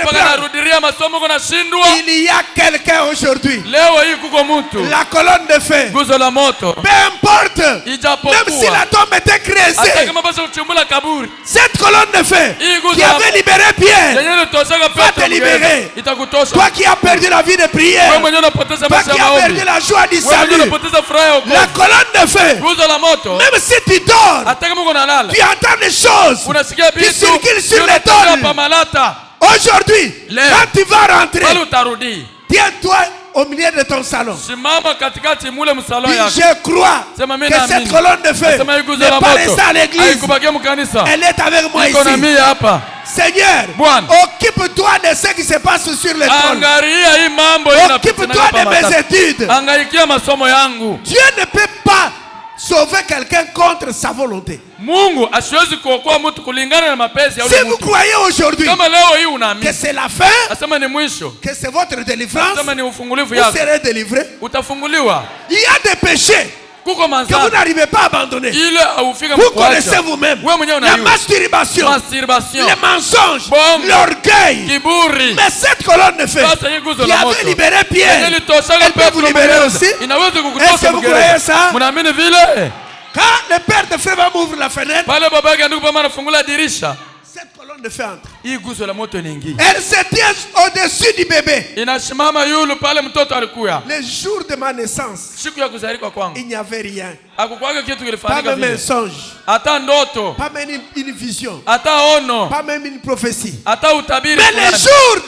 mpaka narudiria masomo kuna shindwa. Il y a quelqu'un aujourd'hui, Leo hii kuko mtu la colonne de feu, nguzo la moto peu importe, ijapokuwa même si la tombe était hata creusée, kama basi uchimbula kaburi cette colonne de feu hii nguzo qui la avait libéré Pierre, yenye ilitoshaka va te Petro libérer. mgereza, itakutosha. toi qui as perdu la vie de Wewe prière, mwenyewe unapoteza toi maisha qui ya as maombi. perdu la joie du Wewe mwenyewe salut, unapoteza furaha ya la wokovu. colonne de feu, Nguzo la moto même si tu dors, hata kama uko nalala tu entends des choses unasikia qui vitu circulent sur les vinatokea pa tôles. malata. Aujourd'hui, Leo. quand tu vas Pale rentrer, utarudi tiens-toi au milieu de ton salon. simama katikati mule msalo Dis, yako. je crois Sema mimi que cette naamini. colonne de feu Sema hii nguzo n'est la pas moto restée à l'église. haikubakia mkanisa. Elle est avec moi Iko na ici. mimi hapa. Seigneur, Bwana. occupe-toi de ce qui se passe sur les trônes. Angalia hii mambo Occupe-toi inapitia de mes hapa. études. Angaikia masomo yangu. Dieu ne peut pas sauver quelqu'un contre sa volonté. Mungu asiwezi kuokoa mtu kulingana na mapenzi ya Si yule vous mtu. croyez aujourd'hui Kama leo hii que unaamini c'est la fin, asema ni mwisho, que c'est votre délivrance, asema ni ufungulivu vous yako, serez délivré. utafunguliwa. Il y a des péchés Kuko que vous manzana n'arrivez pas à abandonner. ile haufika Vous mkuacha. connaissez vous-même. Wewe mwenyewe La unajua. masturbation, Masturbation, les mensonges, Bongo. l'orgueil. kiburi. Mais cette colonne de feu Sasa hii nguzo qui la avait moto libéré Pierre, yenye ilitoshaka elle peut Petro vous libérer mgereza. aussi. Inaweza Est-ce que kukutosha vous croyez mgereza. ça? Mnaamini vile? Quand le père de frère m'ouvre la fenêtre, Pale baba yake ndugu pama anafungula dirisha, cette colonne de feu entre. hii nguzo la moto inaingia. Elle se tient au-dessus du bébé. Inasimama yule pale mtoto alikuya. Le jour de ma naissance, Siku ya kuzalika kwangu il n'y avait rien. hakukuwaga kitu Pas kilifanyika même un vile. songe, Hata ndoto, pas même une vision, hata ono, pas même une prophétie. hata utabiri Mais le fulani. jour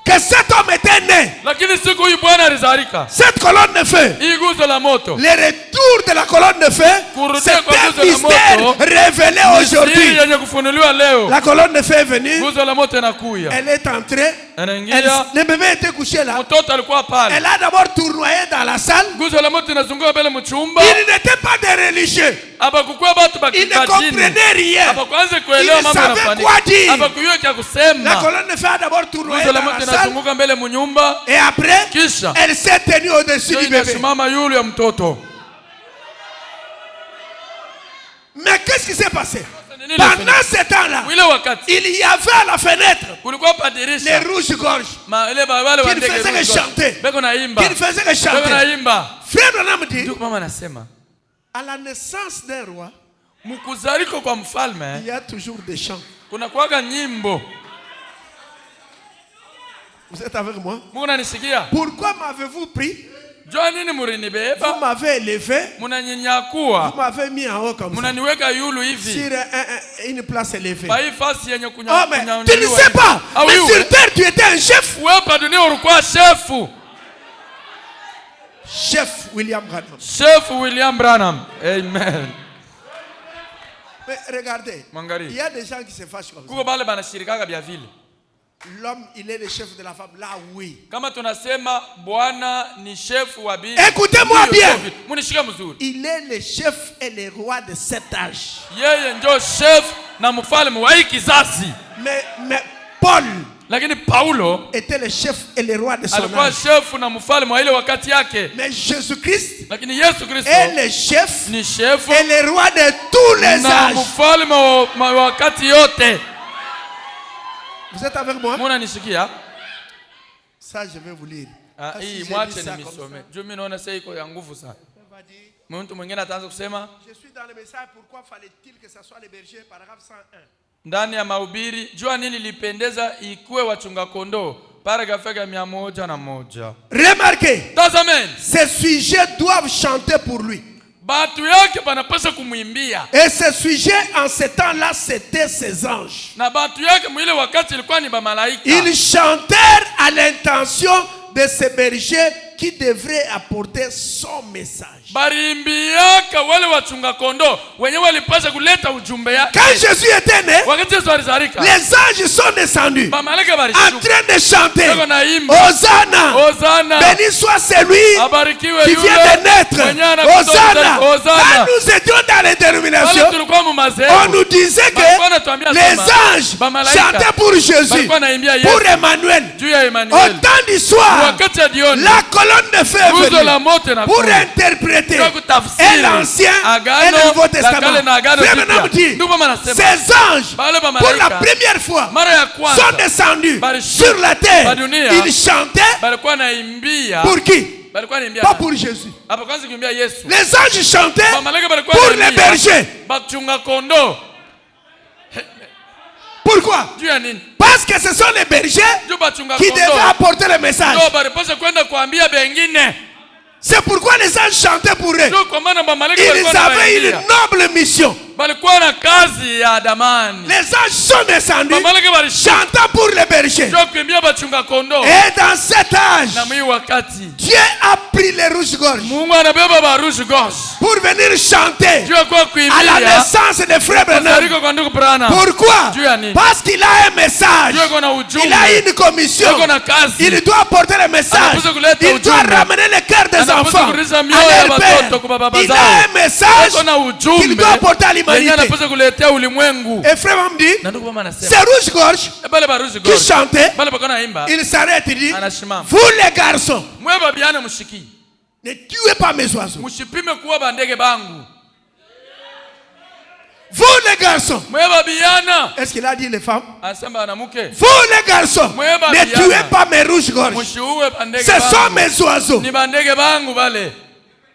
que cet homme était né, Lakini siku huyu Bwana alizalika, cette colonne de feu, hii nguzo la moto le retour de la colonne de feu, Kurudia c'est kwa un nguzo la mystère moto. révélé siri aujourd'hui. yenye kufunuliwa leo. La colonne de feu est venue, Nguzo la moto inakuya, elle est entrée, anaingia, le bébé était couché là. mtoto alikuwa pale. Elle a d'abord tournoyé dans la salle. Nguzo la moto inazunguka mbele mchumba. Il n'était pas des religieux. Hapakukuwa batu Il ne bakijini, comprenait rien. hapakuanza kuelewa Il mambo savait yanafanyika, quoi dire. hapakujua kya La kusema. colonne de feu a d'abord tournoyé Nguzo la dans moto la salle. inazunguka mbele munyumba, Et après, kisha elle s'est tenue au-dessus ndio du bébé. inasimama yule ya mtoto. Mais qu'est-ce qui s'est passé? Nini Pendant ilifanyika? ce temps-là, Ile wakati il y avait à la fenêtre kulikuwa pa les dirisha rouges-gorges ile wale wa qui ne ndege faisaient que rugo. chanter. Beko naimba, Qui ne faisaient que beko chanter. naimba. Frère Branham dit, Ndio mama anasema à la naissance d'un roi, mkuzaliko kwa il mfalme y a toujours des chants. kuna kuwaga nyimbo. Vous êtes avec moi? Mungu ananisikia? Pourquoi m'avez-vous pris? Jua nini Vous mulinibeba? m'avez élevé, vous Munanyanyakua, m'avez mis en haut comme ça, munaniweka yulu hivi sur une place élevée. pa hii fasi yenye Oh, mais tu ne kunyanyuliwa sais hivi. pas, Au mais iwe, sur terre tu étais un chef. wewe pa dunia ulikuwa shefu. Chef William Branham. Shefu William Branham. Amen. Mais regardez, il Mwangalie. y a des gens qui se fâchent comme ça. Kuko bale banashirikaga bya vile. l'homme, il est le chef de la femme, là oui. Kama tunasema bwana ni chef wa bibi. Écoutez-moi bien. Munishike mzuri. Il est le chef et le roi de cet âge. Yeye ndio chef na mfalme wa hiki kizazi. Mais Paul, lakini Paulo était le chef et le roi de son alikuwa âge. chef na mfalme wa ile wakati yake. Mais Jésus-Christ Lakini Yesu Kristo est le chef ni chef et le roi de tous les na âges. mfalme wa wakati yote. Vous êtes avec moi? Muna nishikia? Ça, je vais vous lire. Hii mwache nimisome. Juu mimi naona sasa iko ya nguvu sana. Mtu mwingine ataanza kusema, je suis dans le message, pourquoi fallait-il que ça soit les bergers, paragraphe 101. Ndani ya mahubiri, jua nini lipendeza ikuwe wachunga kondoo, paragraphe ya 101. Remarquez, Tazameni, ces sujets doivent chanter pour lui. Batu yake banapaswa kumwimbia. Et ces sujets en ce temps-là, c'était ses anges. Na batu yake mwile wakati ilikuwa ni bamalaika. Ils chantèrent à l'intention de ces bergers qui devraient apporter son message. Barimbiaka wale wachunga kondoo wenye walipaswa kuleta ujumbe yake. Quand Jésus était né, wakati Yesu alizalika, les anges sont descendus bamalaika en balishuka train de chanter. Wako naimba, Hosanna, Hosanna, béni soit celui abarikiwe qui yule vient de naître. mwenye anakuja Hosanna. Hosanna. Quand nous étions dans les dénominations, Wale tulikuwa mu mazehebu, on nous disait Balikuwa que wanatuambia les sema, anges bamalaika chantaient pour Jésus, balikuwa naimbia Yesu, pour Emmanuel. juu ya Au Emmanuel. temps du soir, Wakati ya jioni, la colonne de feu est nguzo la venue moto na pour kuja interpréter kwa kutafsiri et l'Ancien et Agano le Nouveau la Testament. Kale na Agano Frère Jipya. Branham dit, Ndipo maana nasema, ces anges, Bale pour bamalaika, la première fois, mara ya kwanza sont descendus Balishuka sur la terre. badunia, Ils chantaient balikuwa naimbia. pour qui? Balikuwa naimbia Pas pour Jésus. hapo kwanza kuimbia Yesu. Les anges chantaient Bamalaika balikuwa pour les naimbia bergers. bachunga kondoo. Pourquoi? Juu ya nini? Parce que ce sont les bergers Juu bachunga qui devaient kondoo apporter le message. ndio balipaswa kwenda kuambia bengine. C'est pourquoi les anges chantaient pour eux. Ndio kwa maana bamalaika Ils balikuwa avaient une naimbia. noble mission. Balikuwa na kazi ya damani. Les anges sont descendus Bamalaika balishuka chantant pour les bergers. ndio kuimbia bachunga kondoo. Et dans cet âge, Na mwi wakati Dieu a pris les rouges-gorges Mungu anabeba ba rouge gorge. pour venir chanter Juu ya kwa à la kuimbia naissance de frère Branham. Kuzalika kwa ndugu Branham. Pourquoi? Juu ya nini? Parce qu'il a un message. Juu ya kuna Il a ujumbe. une commission. Juu ya kuna kazi. Il doit apporter le message. Anapaswa kuleta Il doit ujumbe. ramener le cœur des Anapaswa enfants kurudisha à mioyo ya leur père. watoto kwa baba Il zao. a un message Kuna ujumbe qu'il doit apporter à yenye l'humanité. anapaswa kuletea ulimwengu. Et frère m'a dit, Na ndugu mama anasema, ces rouges-gorges bale ba rouge qui gorge. chantaient, Bale bako naimba. il s'arrête, il dit, Anashimama. vous les garçons, Mwe babiana mushiki. ne tuez pas mes oiseaux. Mushipime kuwa bandege bangu. Vous les garçons. Mwe babiana. Est-ce qu'il a dit les femmes? Anasema anamuke. Vous les garçons, Mwe ne babiana. tuez pas mes rouges-gorges. Mushiuwe bandege Ce sont bangu. mes oiseaux. Ni bandege bangu bale.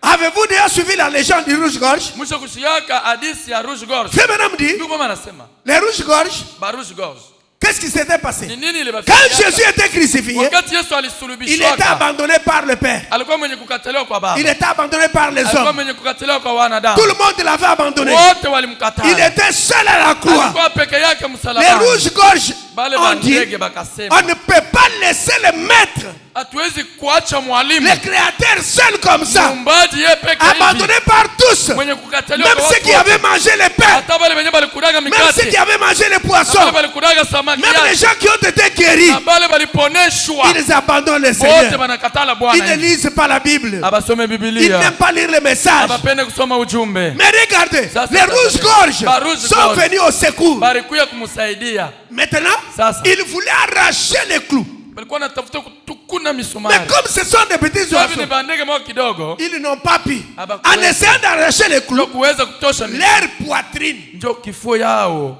Avez-vous déjà suivi la légende du rouge-gorge? Mwisho kushiyaka hadisi ya rouge gorge. Frère Branham dit, Ndugu mama anasema, les rouges-gorges, ba rouge gorge. qu'est-ce qui s'était passé? Ni nini ile Quand Jésus était crucifié, wakati Yesu il était alisulubishwa, abandonné par le Père. alikuwa mwenye kukataliwa kwa baba. Il était abandonné par les Alikuwa hommes. mwenye kukataliwa kwa wanadamu. Tout le monde l'avait abandonné. Wote walimkataa. Il était seul à la croix. Alikuwa peke yake Les msalabani. rouges-gorges Bale ont dit, bandege on bakasema, ne peut pas laisser le maître, hatuwezi kuacha mwalimu le créateur seul comme ça, muumbaji yeye peke abandonné hivi par tous. mwenye kukataliwa Même kwa ceux watu qui wote. avaient mangé le pain, Hata wale wenye balikulaga même ceux qui mikate, avaient mangé les na poissons, wale balikulaga samaki même les yake, gens qui ont été guéris, na wale baliponeshwa, ils abandonnent le wote Seigneur. banakatala Ils Bwana. ne lisent pas la Bible. Abasome Ils Biblia. n'aiment pas lire les messages. Abapende kusoma ujumbe. Mais regardez, Ça, c'est les ça, rouges-gorges Ba rouge sont gorge. venus au secours. Balikuya kumsaidia. Maintenant, Ça, ça. ils voulaient arracher les clous. Balikuwa natafuta kutukuna Mais misumari. comme ce sont des petits Sababu ni oiseaux, bandege mwa kidogo, ils n'ont pas pu. Abakuweza. En essayant d'arracher les ndio clous, kuweza kutosha leur poitrine ndio kifua yao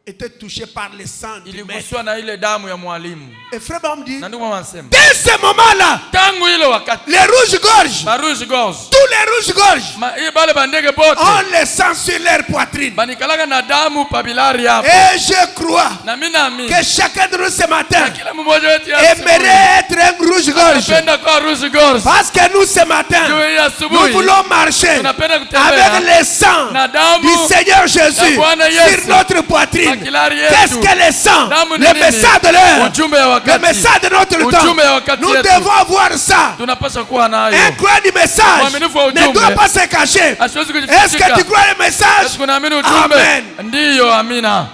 était touchée par le sang du maître. iliguswa na ile damu ya mwalimu. Et frère Bam dit, Na ndugu mama anasema, dès ce moment-là, tangu ile wakati les rouges-gorges, ba rouge gorge, tous les rouges-gorges, hii bale bandege bote ont le sang sur leur poitrine. banikalaga na damu pabilari hapo. Et je crois Na mimi naamini que chacun de nous ce matin kila mmoja wetu ya asubuhi aimerait être un rouge-gorge. anapenda kuwa rouge gorge. Parce que nous ce matin, Juu ya nous asubuhi voulons marcher tunapenda kutembea avec le sang na damu du Seigneur Jésus na Bwana Yesu sur notre poitrine. pakilari yetu. Qu'est-ce que le sang? Damu ni Le nini? message de l'heure. Ujumbe ya Le wakati. message de notre Ujumbe ya temps. wakati Nous yetu. devons avoir ça. Tunapaswa kuwa nayo. Un croix du message Mwaminifu wa ne ujumbe. doit pas se cacher. Asiwezi Est-ce que tu kujifichika. crois le message? Yesu kunaamini ujumbe? Amen. Ndiyo, amina.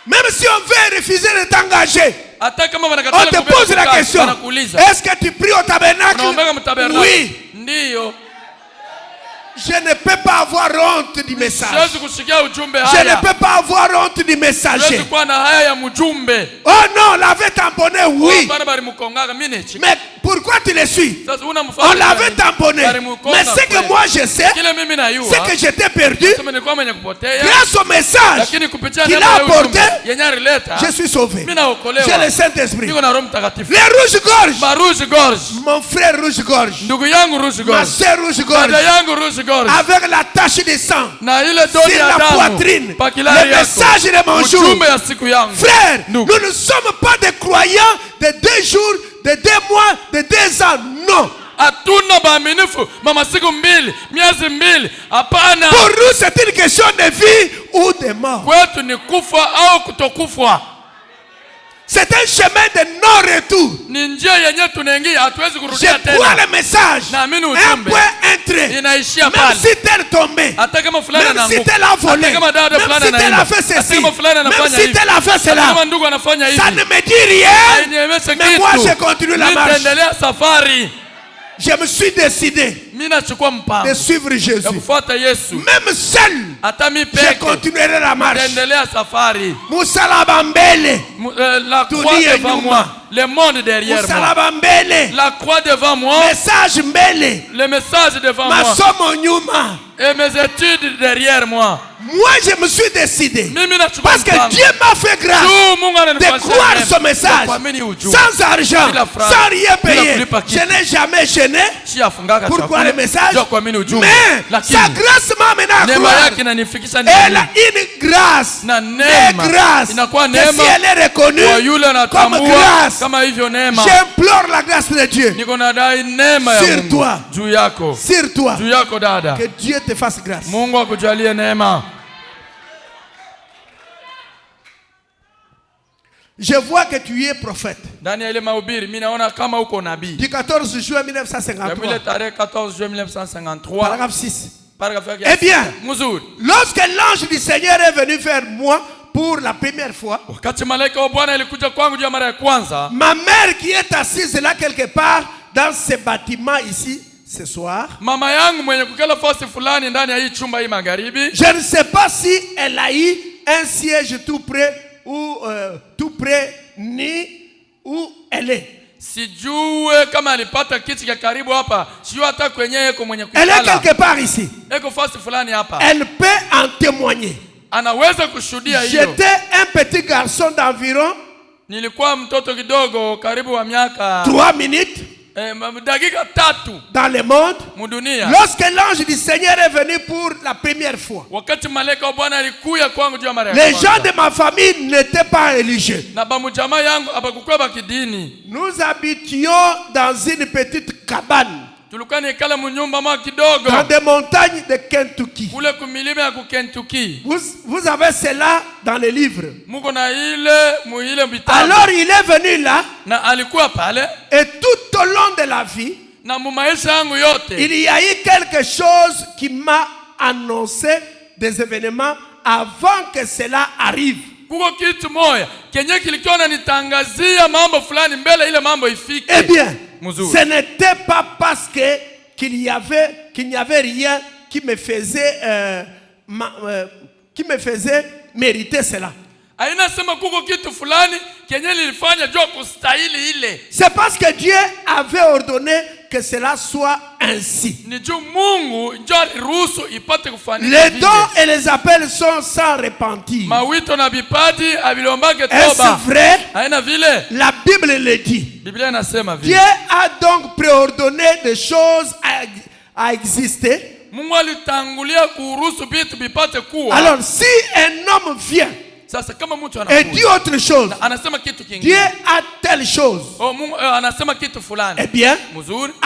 Même si on veut refuser de t'engager, hata kama on wanakataa te pose la question. Est-ce que tu pries au tabernacle? Oui. Ndiyo. Je ne peux pas avoir honte du message. Je ne peux pas avoir honte du messager. Oh non, on l'avait tamponné, oui. Mais pourquoi tu le suis? On l'avait tamponné. Mais ce que moi je sais, c'est que j'étais perdu. Grâce au message qu'il a apporté, je suis sauvé. J'ai le Saint-Esprit. Les rouges-gorges. Mon frère rouge-gorge. Ma soeur rouge-gorge. Avec la tache de sang sur la poitrine, le message de mon jour. Frère, nous ne sommes pas des croyants de 2 jours, de 2 mois, de 2 ans. Non. Pour nous, c'est une question de vie ou de mort. C'est un chemin de non-retour. Je crois le message. Un point, un trait. Même si tel tombé, même si tel a volé, même si tel a fait ceci, même si tel a fait cela, ça ne me dit rien. Mais moi, je continue la marche. Je me suis décidé de suivre Jésus. Même seul, je continuerai la marche. Moussalabambele. La croix devant moi. Le monde derrière moi. La croix devant moi. Le message devant moi. Et mes études derrière moi. Moi, je me suis décidé, parce que Dieu m'a fait grâce de croire ce message sans argent, sans rien payer. Je n'ai jamais gêné pour croire le message, mais sa grâce m'a mené à croire. Elle a une grâce, que si elle est reconnue comme grâce, j'implore la grâce de Dieu sur toi, que Dieu te fasse grâce. Je vois que tu es prophète. Du 14 juin 1953. Paragraphe 6. Eh bien, lorsque l'ange du Seigneur est venu vers moi pour la première fois, ma mère qui est assise là quelque part dans ce bâtiment ici ce soir, je ne sais pas si elle a eu un siège tout près ou tout près ni où elle est. Elle est quelque part ici. Elle peut en témoigner. J'étais un petit garçon d'environ 3 minutes dans le monde, lorsque l'ange du Seigneur est venu pour la première fois. Les gens de ma famille n'étaient pas religieux. Nous habitions dans une petite cabane dans des montagnes de Kentucky. Vous avez cela dans les livres. Alors il est venu là, et tout au long de la vie, il y a eu quelque chose qui m'a annoncé des événements avant que cela arrive. Eh bien, ce n'était pas parce qu'il n'y avait rien qui me faisait mériter cela. C'est parce que Dieu avait ordonné que cela soit ainsi. Les dons et les appels sont sans repentir. Est-ce vrai? La Bible le dit. Dieu a donc préordonné des choses à exister. Alors si un homme vient et dit autre chose, Dieu a telle chose, eh bien,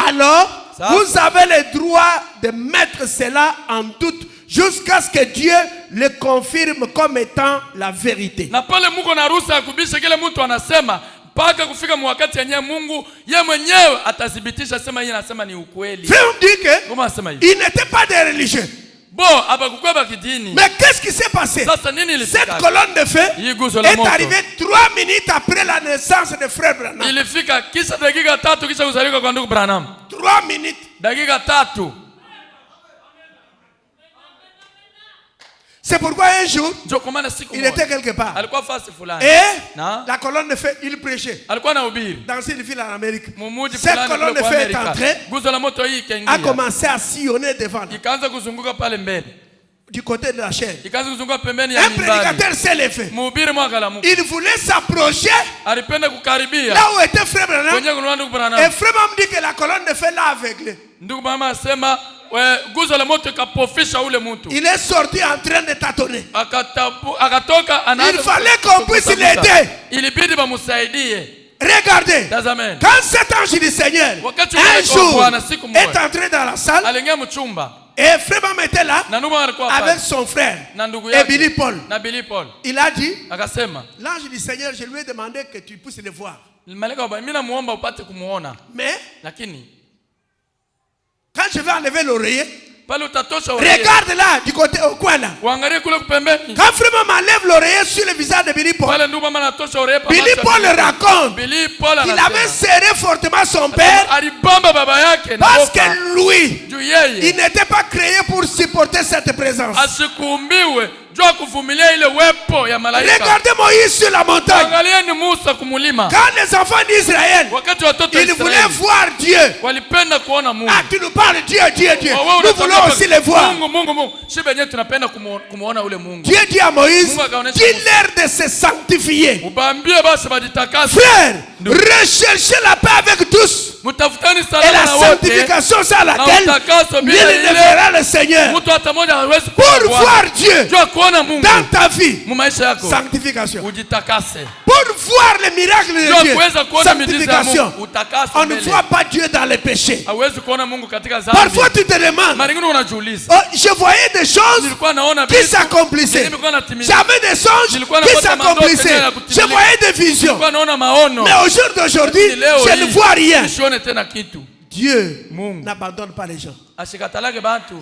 alors vous avez le droit de mettre cela en doute jusqu'à ce que Dieu le confirme comme étant la vérité. Frère me dit qu'il n'était pas des religieux. Mais qu'est-ce qui s'est passé? Cette colonne de feu est arrivée 3 minutes après la naissance de frère Branham. 3 minutes. C'est pourquoi un jour, il était quelque part. Et la colonne de feu, il prêchait dans une ville en Amérique. Cette colonne de feu est entrée, a commencé à sillonner devant du côté de la chaîne. Un prédicateur s'est levé. Il voulait s'approcher là où était frère Branham. Et frère Branham dit que la colonne de feu l'a aveuglé. Il est sorti en train de tâtonner. Il fallait qu'on puisse l'aider. Regardez, quand cet ange du Seigneur un jour est entré dans la salle, et frère Branham était là avec son frère et Billy Paul. Il a dit, l'ange du Seigneur, je lui ai demandé que tu puisses le voir. Mais quand je vais enlever l'oreiller, regarde là, du côté au coin là. Quand frère Branham enlève l'oreiller sur le visage de Billy Paul, Billy Paul le raconte qu'il avait serré fortement son père parce que lui, il n'était pas créé pour supporter cette présence. Regardez Moïse sur la montagne. Quand les enfants d'Israël, ils voulaient voir Dieu. Ah, tu nous parles Dieu, Dieu, Dieu. Nous voulons aussi le voir. Dieu dit à Moïse, dis-leur de se sanctifier. Frère, recherchez la paix avec tous. Et la sanctification, c'est à laquelle il fera le Seigneur. Pour voir Dieu dans ta vie, sanctification. Pour voir les miracles de Dieu, sanctification. On ne voit pas Dieu dans les péchés. Parfois tu te demandes, je voyais des choses qui s'accomplissaient. J'avais des songes qui s'accomplissaient. Je voyais des visions. Mais au jour d'aujourd'hui, je ne vois rien. Dieu n'abandonne pas les gens.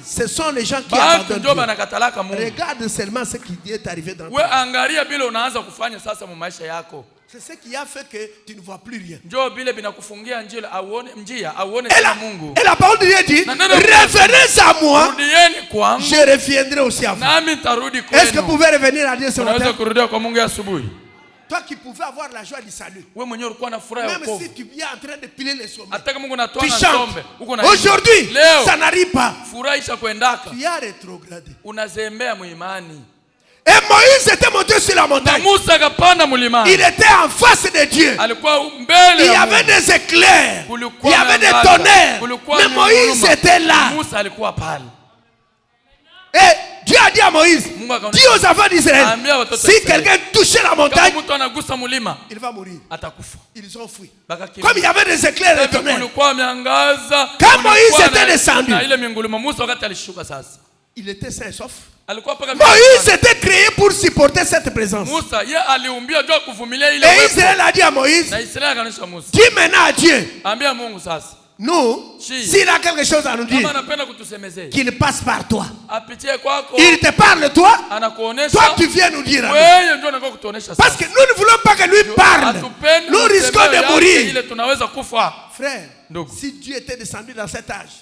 Ce sont les gens qui abandonnent Dieu. Regarde seulement ce qui est arrivé dans ta vie. C'est ce qui a fait que tu ne vois plus rien. Et la parole de Dieu dit, revenez à moi, je reviendrai aussi à vous. Est-ce que vous pouvez revenir à Dieu ce matin? Toi qui pouvais avoir la joie du salut, même si tu viens en train de piler les sommets, tu chantes. Aujourd'hui, ça n'arrive pas. Tu as rétrogradé. Et Moïse était monté sur la montagne. Il était en face de Dieu. Il y avait des éclairs, il y avait des tonnerres, mais Moïse était là. Et Dieu a dit à Moïse, dis aux enfants d'Israël, si quelqu'un touchait la montagne, il va mourir. Ils ont fui. Comme il y avait des éclairs et des tonnerres. Quand Moïse était descendu, il était sain et sauf. Moïse était créé pour supporter cette présence. Et Israël a dit à Moïse, dis maintenant à Dieu, nous, s'il a quelque chose à nous dire, qu'il passe par toi. Il te parle toi, toi tu viens nous dire. Parce que nous ne voulons pas que lui parle. Nous risquons de mourir. Frère, si Dieu était descendu dans cet âge,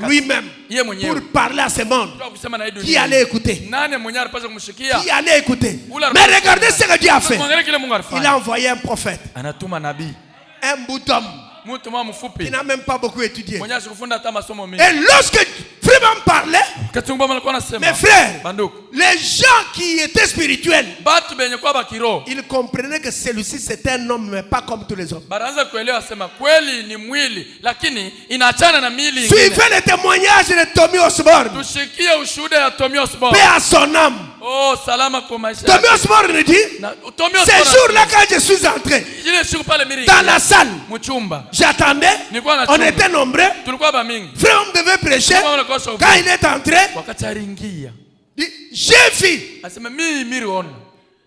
lui-même, pour parler à ce monde, qui allait écouter? Qui allait écouter? Mais regardez ce que Dieu a fait. Il a envoyé un prophète, un bout d'homme qui n'a même pas beaucoup étudié. Et lorsque Frère parlait, mes frères, les gens qui étaient spirituels, ils comprenaient que celui-ci c'était un homme, mais pas comme tous les hommes. Suivez le témoignage de Tommy Osborne. Paix à son âme. Tommy Osborne nous dit, ces jours-là quand je suis entré dans la salle, j'attendais, on était nombreux. Frère, on devait prêcher. Quand il est entré, j'ai vu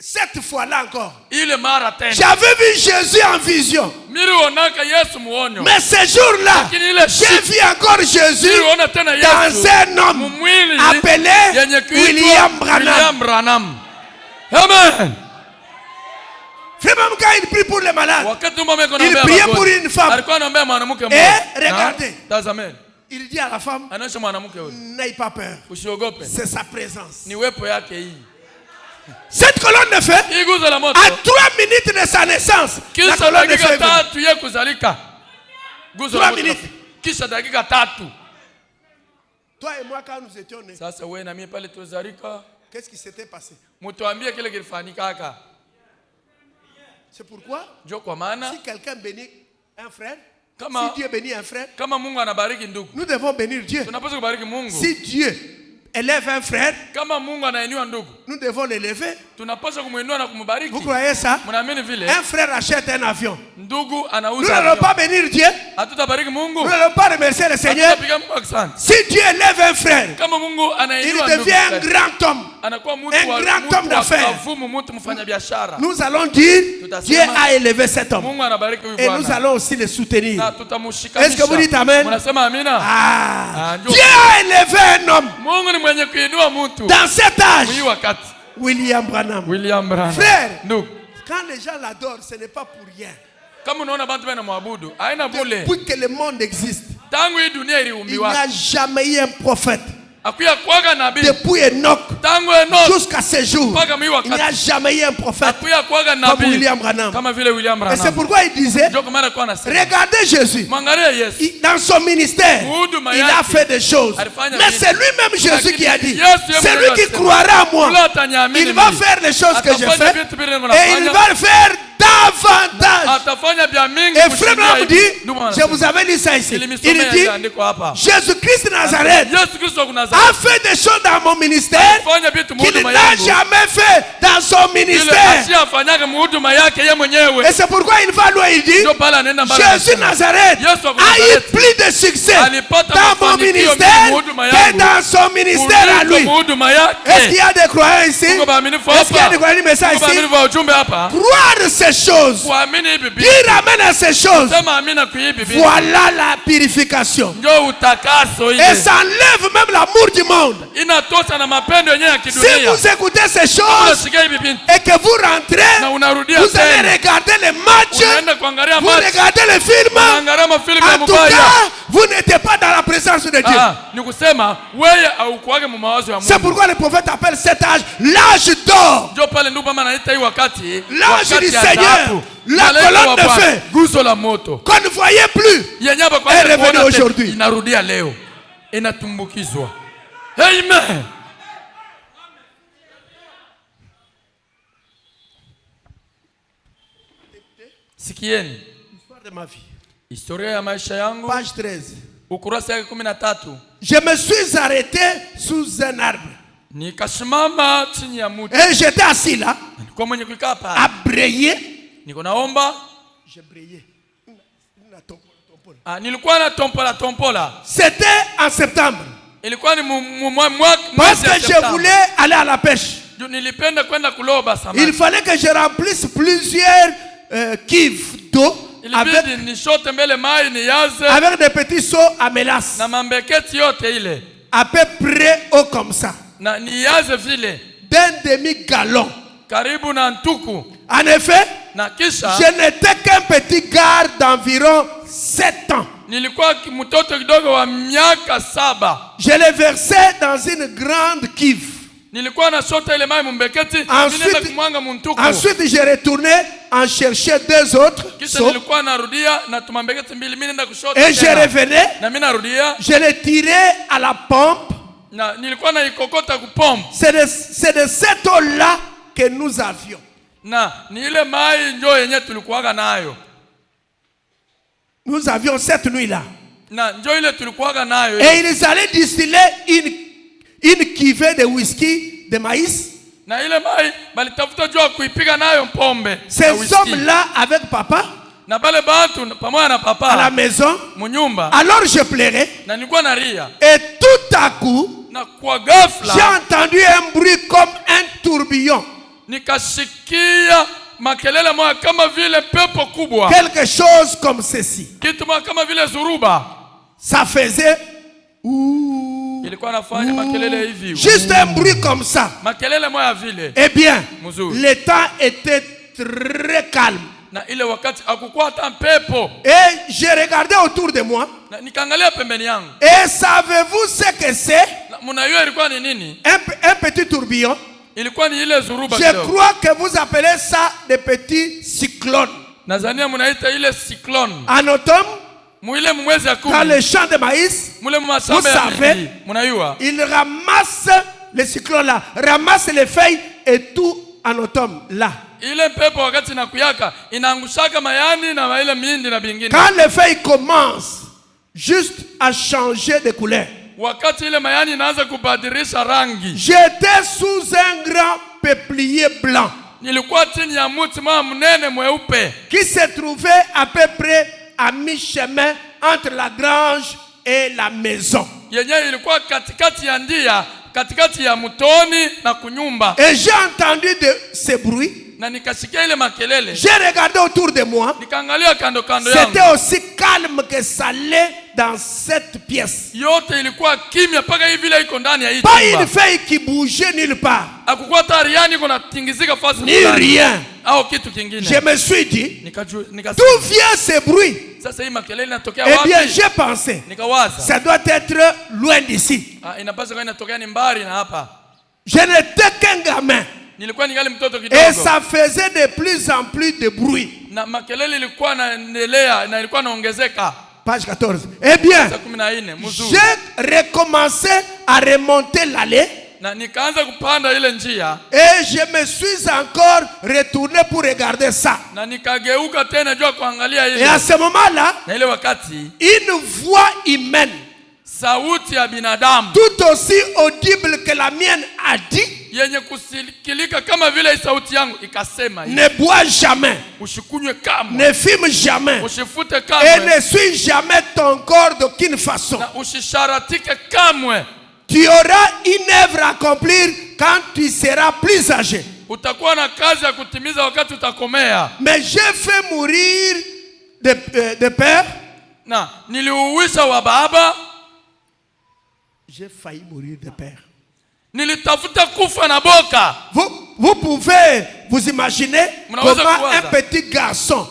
Cette fois-là encore, ile mara tena j'avais vu Jésus en vision. nilionaka Yesu muonyo. Mais ce jour-là, j'ai vu encore Jésus dans un homme appelé William Branham. Amen. Frère, même quand il prie pour les malades, il priait pour une femme. Et regardez, il dit à la femme, n'aie pas peur, c'est sa présence. Cette colonne de feu, à 3 minutes de sa naissance, la colonne de feu est 3 minutes. Toi et moi, quand nous étions nés, qu'est-ce qui s'était passé? C'est pourquoi, si quelqu'un bénit un frère, si Dieu bénit un frère, nous devons bénir Dieu. Si Dieu élève un frère, nous devons l'élever. Vous croyez ça? Un frère achète un avion. Nous n'allons pas bénir Dieu. Nous n'allons pas remercier le Seigneur. Si Dieu élève un frère, il devient un grand homme. Un grand homme d'affaires. Nous allons dire, Dieu a élevé cet homme. Et nous allons aussi le soutenir. Est-ce que vous dites Amen? Dieu a élevé un homme dans cet âge. William Branham. Frère, quand les gens l'adorent, ce n'est pas pour rien. Depuis que le monde existe, il n'y a jamais eu un prophète. Depuis Enoch jusqu'à ce jour, il n'y a jamais eu un prophète comme William Branham. Et c'est pourquoi il disait, regardez Jésus, dans son ministère, il a fait des choses. Mais c'est lui-même Jésus qui a dit, celui qui croira en moi, il va faire les choses que je fais et il va le faire davantage. Et frère Branham dit, je vous avais lu ça ici, il dit, Jésus-Christ de Nazareth a fait des choses dans mon ministère qu'il n'a jamais fait dans son ministère. Et c'est pourquoi il va loin, il dit, Jésus de Nazareth a eu plus de succès dans mon ministère que dans son ministère à lui. Est-ce qu'il y a des croyants ici? Est-ce qu'il y a des croyants ici? Croire ces choses, dire amen à ces choses, voilà la purification. Et ça enlève même l'amour du monde. Si vous écoutez ces choses et que vous rentrez, vous allez regarder les matchs, vous regardez les films. En tout cas, vous n'êtes pas dans la présence de Dieu. C'est pourquoi le prophète appelle cet âge l'âge d'or. L'âge du Seigneur, la colonne de feu qu'on ne voyait plus est revenue aujourd'hui. Amen. Sikieni L'histoire de ma vie. Historia ya maisha yangu. Page 13. Ukurasa ya 13. Je me suis arrêté sous un arbre. Nikasimama chini ya muti. Et j'étais assis là. Nilikuwa mwenye kukaa pale. À brayer. Niko naomba. Je brayais. Nilikuwa na tompola. C'était en septembre. Ilikuwa ni parce que je voulais aller à la pêche. Nilipenda kwenda kuloba samaki. Il fallait que je remplisse plusieurs cuves d'eau avec des petits seaux à mélasse. Na mambeketi yote ile. À peu près haut comme ça. Na niyaze vile. D'un demi-gallon. Karibu na ntuku. En effet, na kisha, je n'étais qu'un petit gars d'environ 7 ans. Nilikuwa mtoto kidogo wa miaka 7. Je l'ai versé dans une grande cuve. Nilikuwa na shota ile mai mbeketi, nilienda kumwanga muntuku. Ensuite, j'ai retourné en chercher 2 autres. Kisha nilikuwa narudia na tumambeketi mbili, mimi nenda kushota. Et je revenais. Na mimi narudia. Je les tirais à la pompe. Na nilikuwa na ikokota ku pompe. C'est de cette eau-là que nous avions. Na ni ile mai ndio yenye tulikuwaga nayo. Nous avions cette nuit-là. Na ndio ile tulikuwaga nayo. Et ils allaient distiller une cuvée de whisky de maïs. Na ile mai balitafuta jua kuipiga nayo pombe. Ces hommes-là avec papa. Na bale bantu pamoja na papa. À la maison. Munyumba. Alors je pleurais. Na nilikuwa nalia. Et tout à coup, na kwa ghafla j'ai entendu un bruit comme un tourbillon. nikasikia makelele moja kama vile pepo kubwa. Quelque chose comme ceci. Kitu moja kama vile zuruba. Ça faisait ilikuwa nafanya makelele hivi. Juste un bruit comme ça. Makelele moja vile. Eh bien, Muzuri. le temps était très calme. Na ile wakati hakukuwa hata pepo. Et j'ai regardé autour de moi. Na nikaangalia pembeni yangu. Et savez-vous ce que c'est? Mnajua ilikuwa ni nini? Un petit tourbillon. Ilikuwa ni ile zuruba Je kidogo. crois que vous appelez ça des petits cyclones. Nadhania mnaita ile cyclone. En automne, Mwile mwezi ya kumi. dans les champs de maïs, vous savez, ils ramassent les cyclones là, ramassent les feuilles et tout en automne là. Ile pepo wakati nakuyaka inaangushaka mayani na ile mindi na bingine. Quand les feuilles commencent juste à changer de couleur, wakati ile mayani inaanza kubadilisha rangi, j'étais sous un grand peuplier blanc. Nilikuwa chini ya mti mnene mweupe qui se trouvait à peu près à mi-chemin entre la grange et la maison. Yenye ilikuwa katikati ya ndia, katikati ya mtoni na kunyumba. Et j'ai entendu de ce bruit. Na nikasikia ile makelele. J'ai regardé autour de moi. Nikaangalia kando kando yangu. C'était aussi calme que ça l'est dans cette pièce. Yote ilikuwa kimya paka hivi ile iko ndani ya hii chumba. Pas une feuille qui bougeait nulle part. Hakukuwa tariani kuna tingizika fasi ni rien. Au kitu kingine. Je me suis dit, d'où vient ce bruit? Sasa hii makelele inatokea wapi? Eh bien, j'ai pensé, ça doit être loin d'ici. Inapaswa kuwa inatokea ni mbali na hapa. Je n'étais qu'un gamin. Nilikuwa ningali mtoto kidogo. Et ça faisait de plus en plus de bruit. Na makelele ilikuwa inaendelea na ilikuwa inaongezeka. Page 14. Eh bien, j'ai recommencé à remonter l'allée. Na nikaanza kupanda ile njia. Et je me suis encore retourné pour regarder ça. Na nikageuka tena jua kuangalia ile. Et à ce moment-là, na ile wakati, une voix humaine, sauti ya binadamu, tout aussi audible que la mienne, a dit, yenye kusikilika kama vile sauti yangu ikasema hivi, ne bois jamais, usikunywe kamwe, ne fume jamais, usifute kamwe, et ne suis jamais ton corps d'aucune façon. Na usisharatike kamwe. Tu auras une œuvre à accomplir quand tu seras plus âgé. Utakuwa na kazi ya kutimiza wakati utakomea. Mais j'ai fait mourir de peur. Na niliuisha wa baba. J'ai failli mourir de peur. Nilitafuta kufa na boka. Vous pouvez vous imaginer comment un petit garçon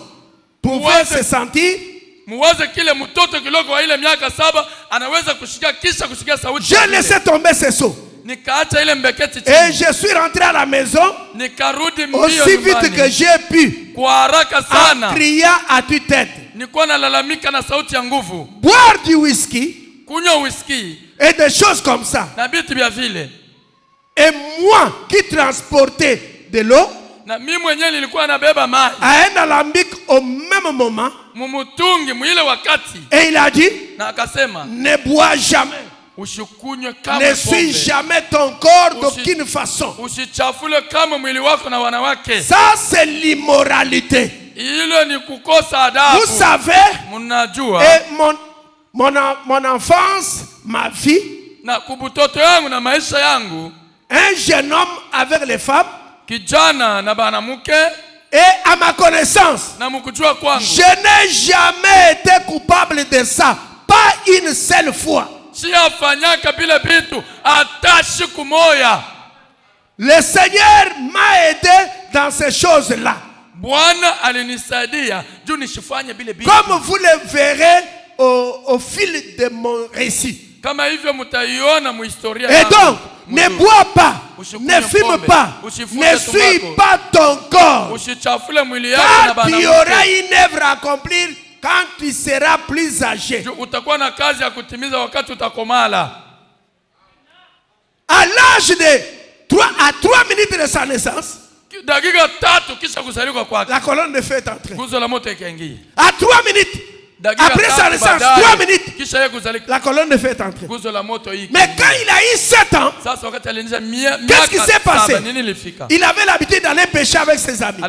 pouvait se sentir. Muwaze kile mtoto kidogo wa ile miaka 7 anaweza kushikia kisha kushikia sauti. J'ai laissé tomber ce seau. Nikaacha ile mbeketi chini. Et je suis rentré à la maison. Nikarudi mbio aussi vite que j'ai pu. Kwa haraka sana. En criant à tue-tête. Nilikuwa nalalamika na sauti ya nguvu. Boire du whisky. Kunywa whisky. Et des choses comme ça. Na vitu vya vile. Et moi qui transportais de l'eau. Na mimi mwenyewe nilikuwa nabeba maji. À un alambic au même moment. Mumutungi mwile wakati. Et il a dit, na akasema, ne bois jamais. Usikunywe kama ne suis jamais ton corps d'aucune façon. Usichafule kama mwili wako na wanawake. Ça c'est l'immoralité. Hilo ni kukosa adabu. Vous savez, mnajua, et mon enfance, ma vie, na kubutoto yangu na maisha yangu, un jeune homme avec les femmes, kijana na banamuke, et à ma connaissance, na mukujua kwangu, je n'ai jamais été coupable de ça, pas une seule fois. Siafanyaka bila bitu hata siku moja. Le Seigneur m'a aidé dans ces choses-là. Bwana alinisaidia juu nisifanye bila bitu. Comme vous le verrez au fil de mon récit. Kama hivyo mtaiona mu historia. Et donc, ne bois pas, ne fume pas, ne suis pas ton corps. Car tu auras une œuvre à accomplir quand tu seras plus âgé. Utakuwa na kazi ya kutimiza wakati utakomala. À l'âge de 3 minutes de sa naissance, dakika 3 kisha kuzaliwa kwake, la colonne de feu est entrée. Nguzo la moto ikaingia. À 3 minutes, Après sa naissance, 3 minutes, la colonne de feu est entrée. Mais quand il a eu 7 ans, qu'est-ce qui s'est passé? Il avait l'habitude d'aller pêcher avec ses amis.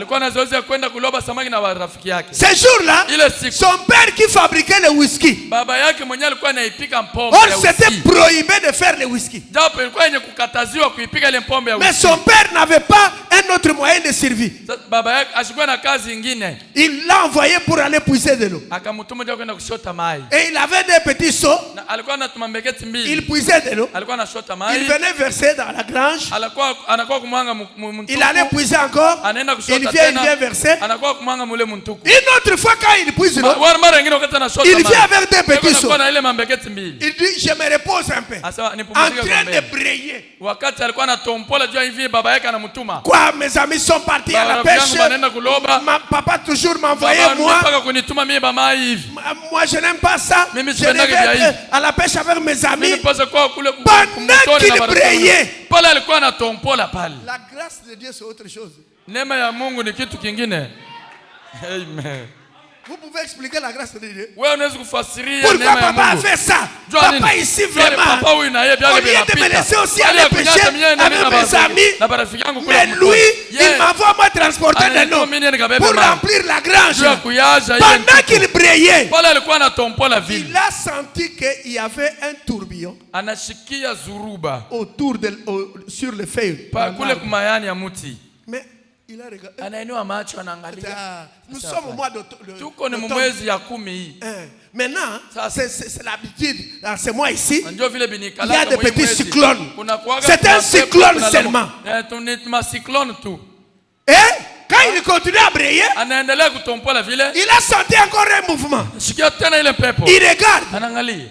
Ces jours-là, son père qui fabriquait le whisky, on s'était prohibé de faire le whisky. Mais son père n'avait pas un autre moyen de survie. Il l'a envoyé pour aller puiser de l'eau. Et il avait des petits seaux. Il puisait de l'eau. Il venait verser dans la grange. Il allait puiser encore. Il vient verser. Une autre fois quand il puise l'eau, il vient avec des petits seaux. Il dit, je me repose un peu. En train de brayer. Quoi, mes amis sont partis à la pêche. Papa toujours m'envoyait moi. Moi je n'aime pas ça. Je vais à la pêche avec mes amis. Pendant qu'il brayait. La grâce de Dieu c'est autre chose. Amen. Vous pouvez expliquer la grâce de Dieu? Pourquoi papa a fait ça? Papa ici vraiment, au lieu de me laisser aussi aller pêcher avec mes amis, mais lui, il m'envoie moi transporter de l'eau pour remplir la grange. Pendant qu'il brayait, il a senti qu'il y avait un tourbillon autour sur le feuille. Mais il a regardé. Nous sommes au mois d'octobre. Maintenant, c'est l'habitude. Dans ce mois ici, il y a des petits cyclones. C'est un cyclone seulement. Et quand il continue à brayer, il a senti encore un mouvement. Il regarde.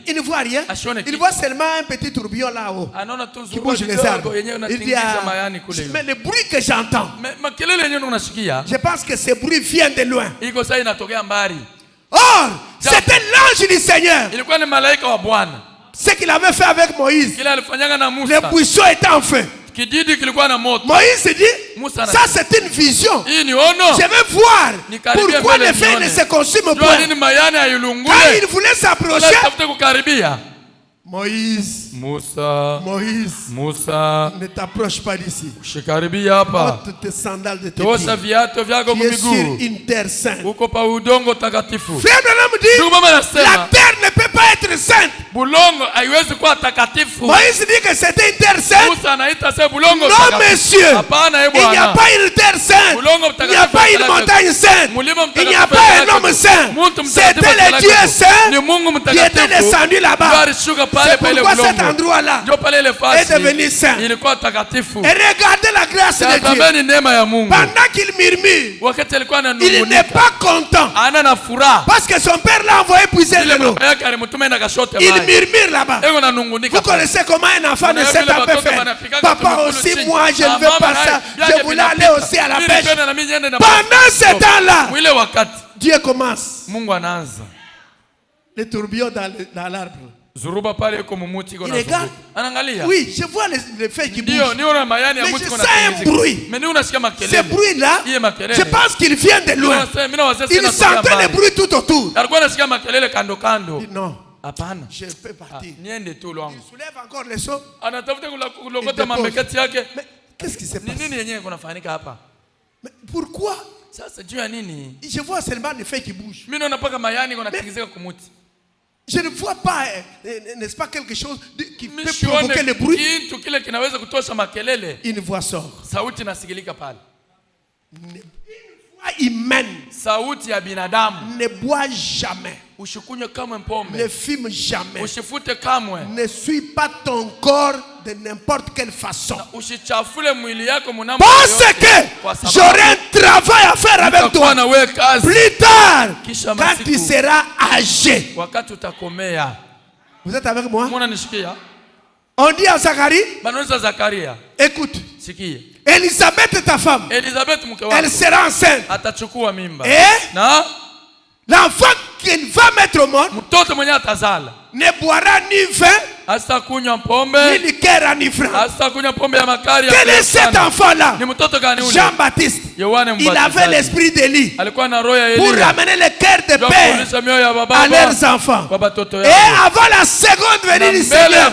Il ne voit rien. Il voit seulement un petit tourbillon là-haut qui bouge les arbres. Il dit, mais le bruit que j'entends, je pense que ce bruit vient de loin. Or, c'était l'ange du Seigneur. Ce qu'il avait fait avec Moïse. Le buisson était en feu. Moïse dit, ça c'est une vision. Je vais voir pourquoi le feu ne se consume pas. Quand il voulait s'approcher, Moïse, ne t'approche pas d'ici. Porte tes sandales de tes pieds. Tu es sur une terre sainte. Frère Branham dit, la terre ne peut pas être sainte. Moïse dit que c'était une terre sainte. Non monsieur, il n'y a pas une terre sainte. Il n'y a pas une montagne sainte. Il n'y a pas un homme saint. C'était le Dieu saint qui était descendu là-bas. C'est pourquoi cet endroit-là est devenu saint. Et regardez la grâce de Dieu. Pendant qu'il murmure, il n'est pas content. Parce que son père l'a envoyé puiser de l'eau. Il murmure là-bas. Vous connaissez comment un enfant de 7 ans peut faire? Papa aussi, moi je ne veux pas ça. Je voulais aller aussi à la pêche. Pendant ce temps-là, Dieu commence. Le tourbillon dans l'arbre. Il regarde. Oui, je vois les feuilles qui bougent. Mais je sens un bruit. Ce bruit-là, je pense qu'il vient de loin. Il sentait le bruit tout autour. Il dit non. Je peux partir. Il soulève encore les seaux. Mais qu'est-ce qui s'est passé? Mais pourquoi? Je vois seulement les feuilles qui bougent. Je ne vois pas, n'est-ce pas, quelque chose qui peut provoquer le bruit. Une voix sort. Une voix humaine ne boit jamais. Ne fume jamais. Ne suis pas ton corps de n'importe quelle façon. Parce que j'aurai un travail à faire avec toi. Plus tard, quand tu seras âgé. Vous êtes avec moi? On dit à Zacharie, écoute, Elisabeth, ta femme, elle sera enceinte. Et l'enfant qu'il va mettre au monde ne boira ni vin ni liqueur enivrante. Quel est cet enfant-là? Jean-Baptiste. Il avait l'esprit d'Élie pour ramener le cœur des pères à leurs enfants. Et avant la seconde venue du Seigneur,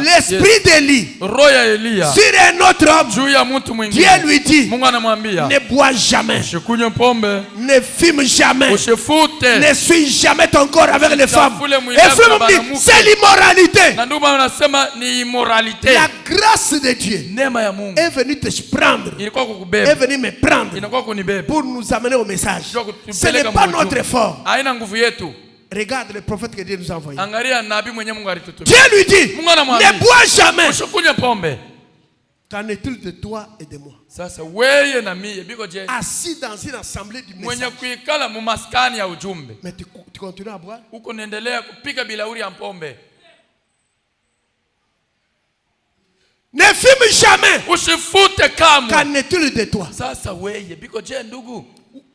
l'esprit d'Élie sur un autre homme, Dieu lui dit: ne bois jamais, ne fume jamais, ne suis jamais ton corps avec les femmes. Et frère me dit, c'est l'immoralité. La grâce de Dieu est venue te prendre, est venue me prendre pour nous amener au message. Ce n'est pas notre effort. Regarde le prophète que Dieu nous a envoyé. Dieu lui dit: ne bois jamais. Qu'en est-il de toi et de moi? Assis dans une assemblée du message, mais tu continues à boire? Ne fume jamais. Qu'en est-il de toi?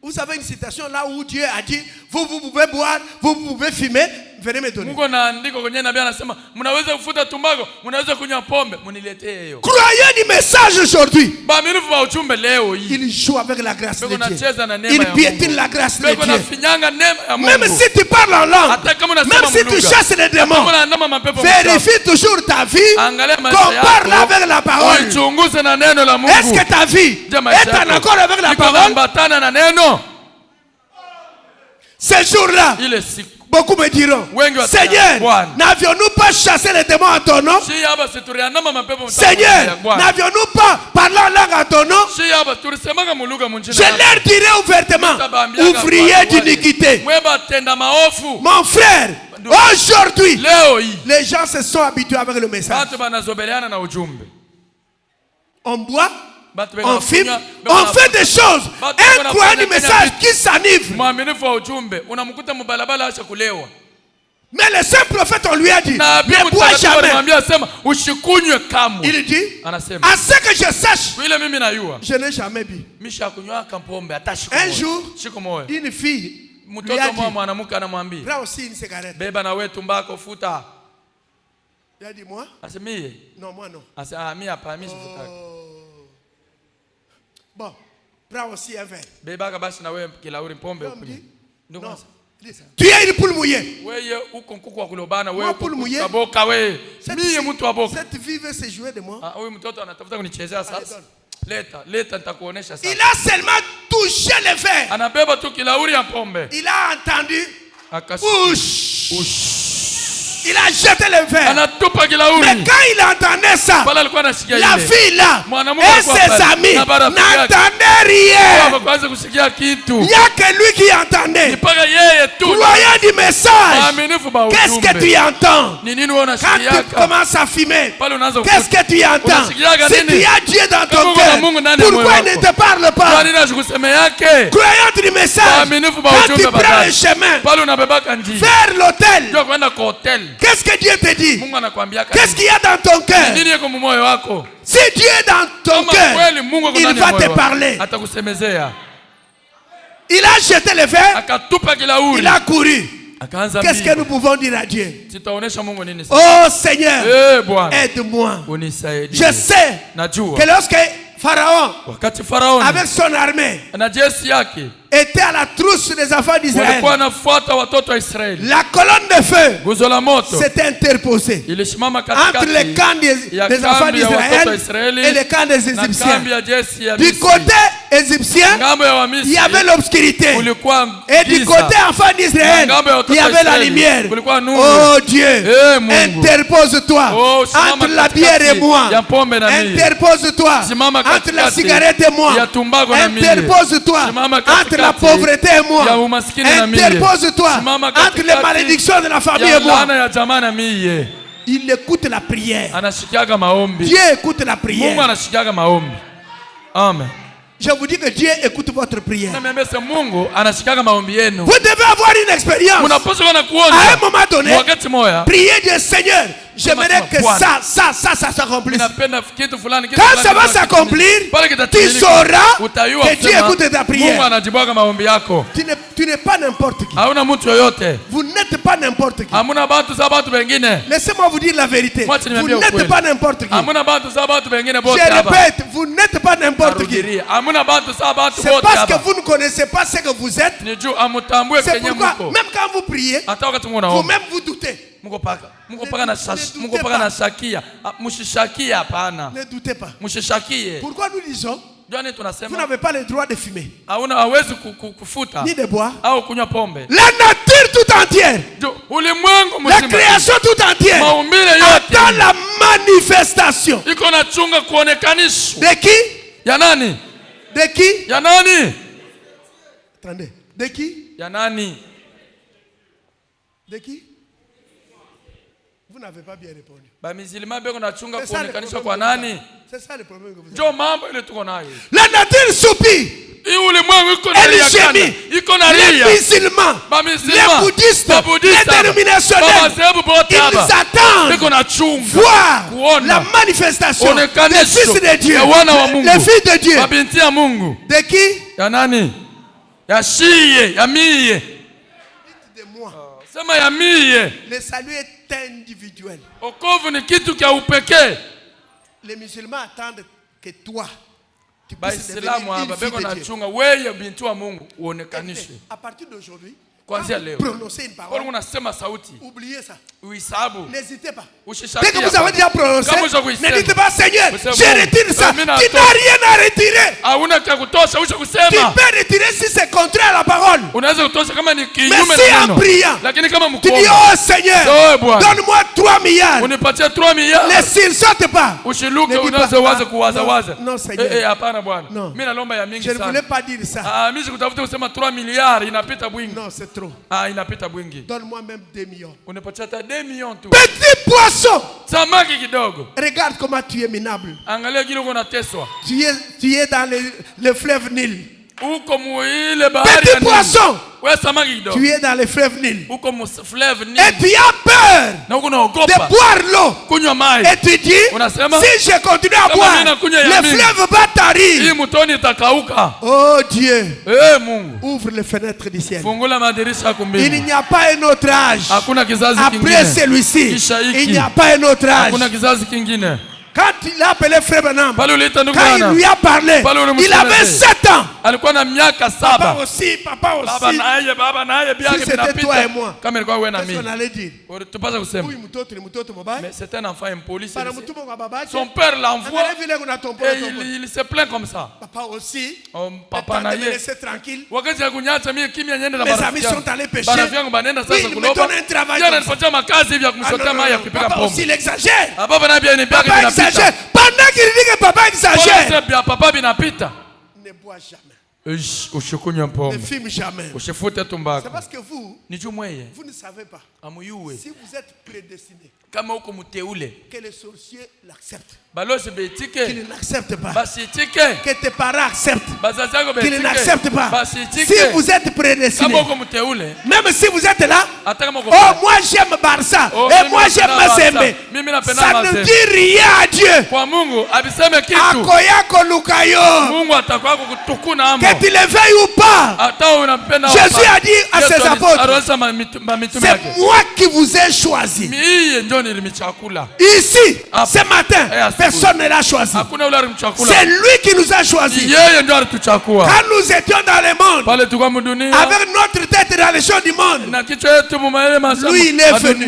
Vous avez une citation là où Dieu a dit: vous pouvez boire, vous pouvez fumer, venez me donner. Croyez du message aujourd'hui. Il joue avec la grâce de Dieu. Il piétine la grâce de Dieu. Même si tu parles en langue, même si tu chasses les démons, vérifie toujours ta vie. Compare-la avec la parole. Est-ce que ta vie est en accord avec la parole? Ce jour-là, beaucoup me diront: Seigneur, n'avions-nous pas chassé les démons en ton nom? Seigneur, n'avions-nous pas parlé en langue en ton nom? Je leur dirai ouvertement: ouvriers d'iniquité. Mon frère, aujourd'hui, les gens se sont habitués avec le message. On boit, on fume, on fait des choses. Un croyant du message qui s'enivre. Mais le saint prophète, on lui a dit: ne bois jamais. Il dit: à ce que je sache, je n'ai jamais bu. Un jour, une fille lui a dit: prends aussi une cigarette. Il a dit: moi? Non, moi non. Bon, prends aussi un verre. Non. Tu es une poule mouillée. Moi, poule mouillée. Cette fille veut se jouer de moi. Il a seulement touché le verre. Il a entendu: ouch. Il a jeté le verre. Mais quand il entendait ça, la fille là et ses amis n'entendaient rien. Il n'y a que lui qui entendait. Croyant du message, qu'est-ce que tu entends? Quand tu commences à fumer, qu'est-ce que tu entends? Si tu as Dieu dans ton cœur, pourquoi il ne te parle pas? Croyant du message, quand tu prends le chemin vers l'autel, qu'est-ce que Dieu te dit? Qu'est-ce qu'il y a dans ton cœur? Si Dieu est dans ton cœur, il va te parler. Il a jeté le verre, il a couru. Qu'est-ce que nous pouvons dire à Dieu? Oh Seigneur, aide-moi. Je sais que lorsque Pharaon, avec son armée, était à la trousse des enfants d'Israël, la colonne de feu s'était interposée entre le camp des enfants d'Israël et le camp des Égyptiens. Du côté égyptien, il y avait l'obscurité, et du côté enfant d'Israël, il y avait la lumière. Oh Dieu, interpose-toi entre la bière et moi. Interpose-toi entre la cigarette et moi. Interpose-toi entre la pauvreté et moi. Interpose-toi entre les malédictions de la famille et moi. Il écoute la prière. Dieu écoute la prière. Amen. Je vous dis que Dieu écoute votre prière. Vous devez avoir une expérience. À un moment donné, priez Dieu: Seigneur, j'aimerais que ça s'accomplisse. Quand ça va s'accomplir, tu sauras que Dieu écoute ta prière. Tu n'es pas n'importe qui. Vous n'êtes pas n'importe qui. Laissez-moi vous dire la vérité. Vous n'êtes pas n'importe qui. Je répète, vous n'êtes pas n'importe qui. C'est parce que vous ne connaissez pas ce que vous êtes. C'est pourquoi, même quand vous priez, vous-même vous doutez. Ne doutez pas. Pourquoi nous disons? Vous n'avez pas le droit de fumer, ni de boire. La nature tout entière, la création tout entière attend la manifestation. De qui? De qui? Attendez. De qui? De qui? Vous n'avez pas bien répondu. C'est ça le problème que vous avez. La nature soupire. Elle gémit. Les musulmans, les bouddhistes, les dénominationnels, ils attendent voir la manifestation des fils de Dieu, les filles de Dieu. De qui? De moi. Le salut est individuel. Les musulmans attendent que toi, tu puisses devenir une fille de Dieu. À partir d'aujourd'hui, prononcer une parole, oubliez ça. N'hésitez pas. Dès que vous avez déjà prononcé, ne dites pas Seigneur, je retire ça. Tu n'as rien à retirer. Tu peux retirer si c'est contraire à la parole. Mais si en priant, tu dis oh Seigneur, donne-moi 3 milliards. Ne sursaute pas. Ne dis pas non Seigneur. Non. Je ne voulais pas dire ça. Non, c'est trop. Donne-moi même 2 millions. Petit poisson. Regarde comment tu es minable. Tu es dans le fleuve Nil. Petit poisson. Tu es dans le fleuve Nil. Et tu as peur de boire l'eau. Et tu dis, si je continue à boire, le fleuve va tarir. Oh Dieu, ouvre les fenêtres du ciel. Il n'y a pas un autre âge. Après celui-ci, il n'y a pas un autre âge. Quand il a appelé Frère Branham, quand il lui a parlé, il avait 7 ans. Papa aussi. Si c'était toi et moi, qu'est-ce qu'on allait dire? Mais c'est un enfant impoli. Son père l'envoie et il se plaint comme ça. Papa aussi. Papa n'a laissé tranquille. Mes amis sont allés pêcher. Oui, il me donne un travail. Papa aussi, il exagère. Papa exagère. Pendant qu'il dit que papa exagère, ne bois jamais. Ne fume jamais. C'est parce que vous ne savez pas si vous êtes prédestiné que les sorciers l'acceptent, qu'ils n'acceptent pas, que tes parents acceptent, qu'ils n'acceptent pas. Si vous êtes prédestiné, même si vous êtes là, oh moi j'aime Barça et moi j'aime Mazembe, ça ne dit rien à Dieu. Que tu le veuilles ou pas, Jésus a dit à ses apôtres, c'est moi qui vous ai choisi. Ici, ce matin, personne ne l'a choisi. C'est lui qui nous a choisi. Quand nous étions dans le monde, avec notre tête dans les choses du monde, lui il est venu.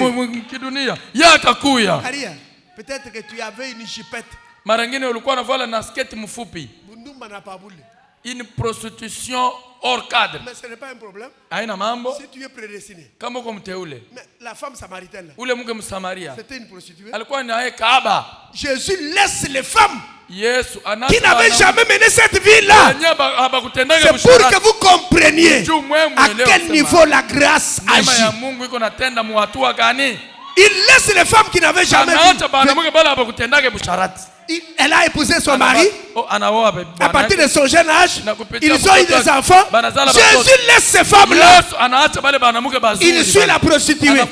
Peut-être que tu avais une chipette. Une prostitution hors cadre. Mais ce n'est pas un problème. Si tu es prédestiné. Mais la femme samaritaine, c'était une prostituée. Jésus laisse les femmes qui n'avaient jamais mené cette vie-là. C'est pour que vous compreniez à quel niveau la grâce agit. Il laisse les femmes qui n'avaient jamais vu. Elle a épousé son mari. À partir de son jeune âge, ils ont eu des enfants. Jésus laisse ces femmes-là. Il suit la prostituée.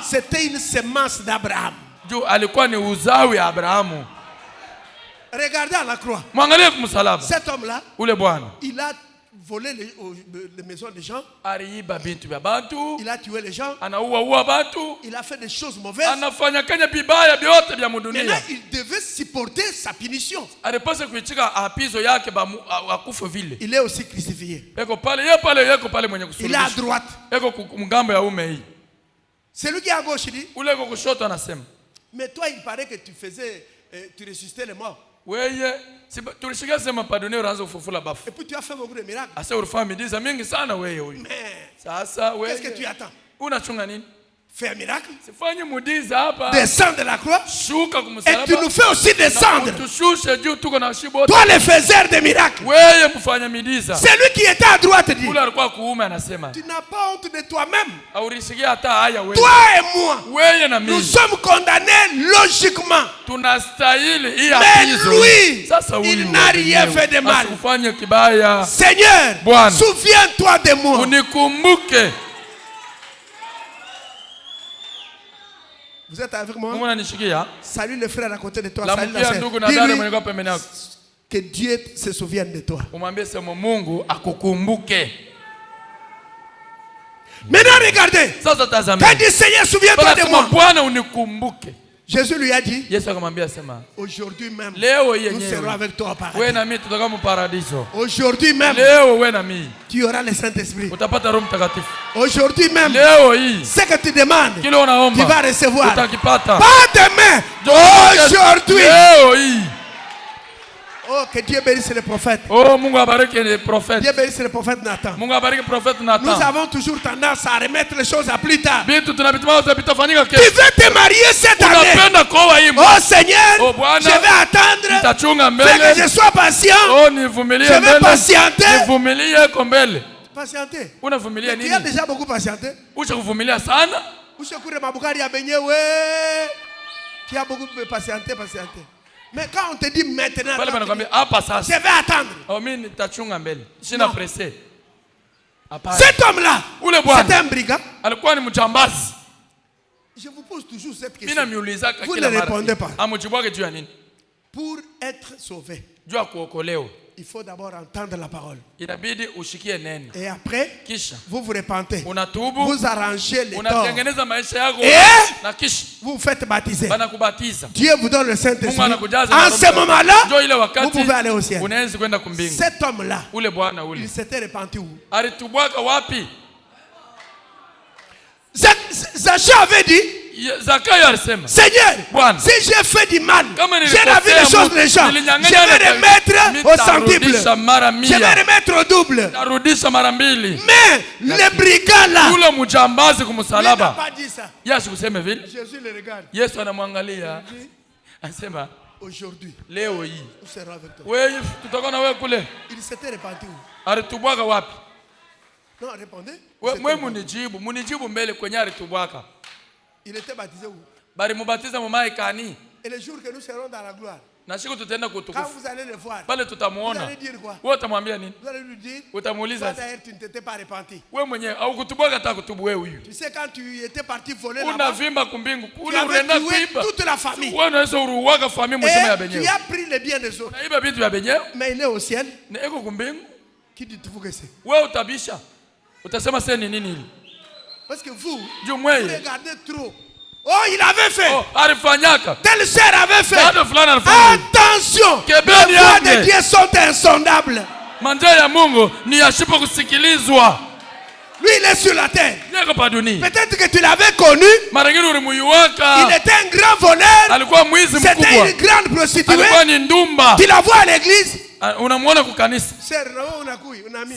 C'était une semence d'Abraham. Regardez à la croix. Cet homme-là, il a volé les maisons des gens. Il a tué les gens. Il a fait des choses mauvaises. Maintenant, il devait supporter sa punition. Il est aussi crucifié. Il est à droite. C'est lui qui est à gauche, il dit. Mais toi, il paraît que tu ressuscitais les morts. Et puis tu as fait beaucoup de miracles. Mais qu'est-ce que tu attends? Fais un miracle. Descends de la croix. Et tu nous fais aussi descendre. Toi le faiseur de miracles. C'est lui qui était à droite dit. Tu n'as pas honte de toi-même. Toi et moi. Nous sommes condamnés logiquement. Mais lui, il n'a rien fait de mal. Seigneur, souviens-toi de moi. Vous êtes avec moi? Salut le frère à côté de toi. Salut la sœur. Dis-lui que Dieu se souvienne de toi. Maintenant regardez. Quand dit Seigneur, souviens-toi de moi. Jésus lui a dit, aujourd'hui même, nous serons avec toi au paradis. Aujourd'hui même, tu auras le Saint-Esprit. Aujourd'hui même, ce que tu demandes, tu vas recevoir. Pas demain, aujourd'hui. Oh, que Dieu bénisse le prophète. Dieu bénisse le prophète Nathan. Nous avons toujours tendance à remettre les choses à plus tard. Tu veux te marier cette année? Oh Seigneur, je vais attendre. Fais que je sois patient. Je vais patienter. Patienter. Tu as déjà beaucoup patienté. Tu as beaucoup patienté. Mais quand on te dit maintenant, je vais attendre. Cet homme-là, c'était un brigand. Je vous pose toujours cette question. Vous ne répondez pas. Pour être sauvé, il faut d'abord entendre la parole. Et après, vous vous repentez. Vous arrangez les torts. Et vous faites baptiser. Dieu vous donne le Saint-Esprit. En ce moment-là, vous pouvez aller au ciel. Cet homme-là, il s'était repenti où? Zaché avait dit, Seigneur, si j'ai fait du mal, j'ai ravi les choses des gens, je vais remettre au centuple, je vais remettre au double. Mais le brigand là, il n'a pas dit ça. Jésus le regarde. Aujourd'hui, nous serons avec toi. Il s'était repenti où? Non, répondez. Il était baptisé où? Et le jour que nous serons dans la gloire, quand vous allez le voir, vous allez dire quoi? Vous allez lui dire, toi d'ailleurs tu ne t'étais pas repenti. Tu sais, quand tu étais parti voler là-bas, tu avais tué toute la famille. Et tu as pris les biens des autres. Mais il est au ciel. Qui dites-vous que c'est? Parce que vous regardez trop. Oh, il avait fait. Telle sœur avait fait. Attention, les voies de Dieu sont insondables. Lui, il est sur la terre. Peut-être que tu l'avais connu. Il était un grand voleur. C'était une grande prostituée. Tu la vois à l'église.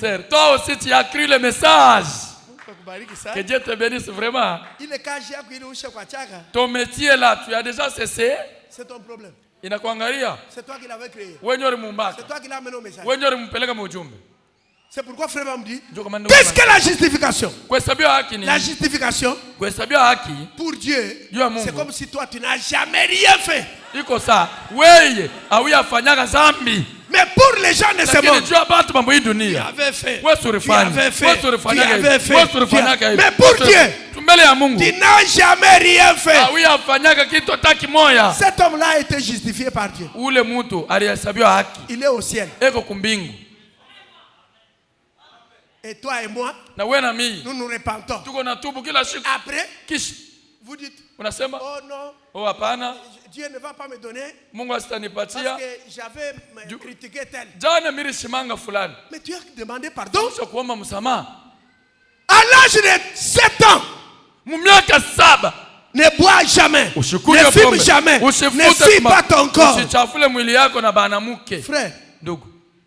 Sœur, toi aussi tu as cru le message. Que Dieu te bénisse vraiment. Ton métier là, tu as déjà cessé. C'est ton problème. C'est toi qui l'avais créé. C'est toi qui l'as amené au message. C'est pourquoi frère me dit, qu'est-ce que la justification? La justification pour Dieu, c'est comme si toi tu n'as jamais rien fait. Mais pour les gens de ce monde, tu avais fait. Mais pour Dieu, tu n'as jamais rien fait. Cet homme-là a été justifié par Dieu. Il est au ciel. Et toi et moi, nous nous repentons. Après, vous dites, oh non, Dieu ne va pas me donner parce que j'avais critiqué tel. Mais tu as demandé pardon. À l'âge de 7 ans, ne bois jamais, ne fume jamais, ne fuis pas ton corps. Frère,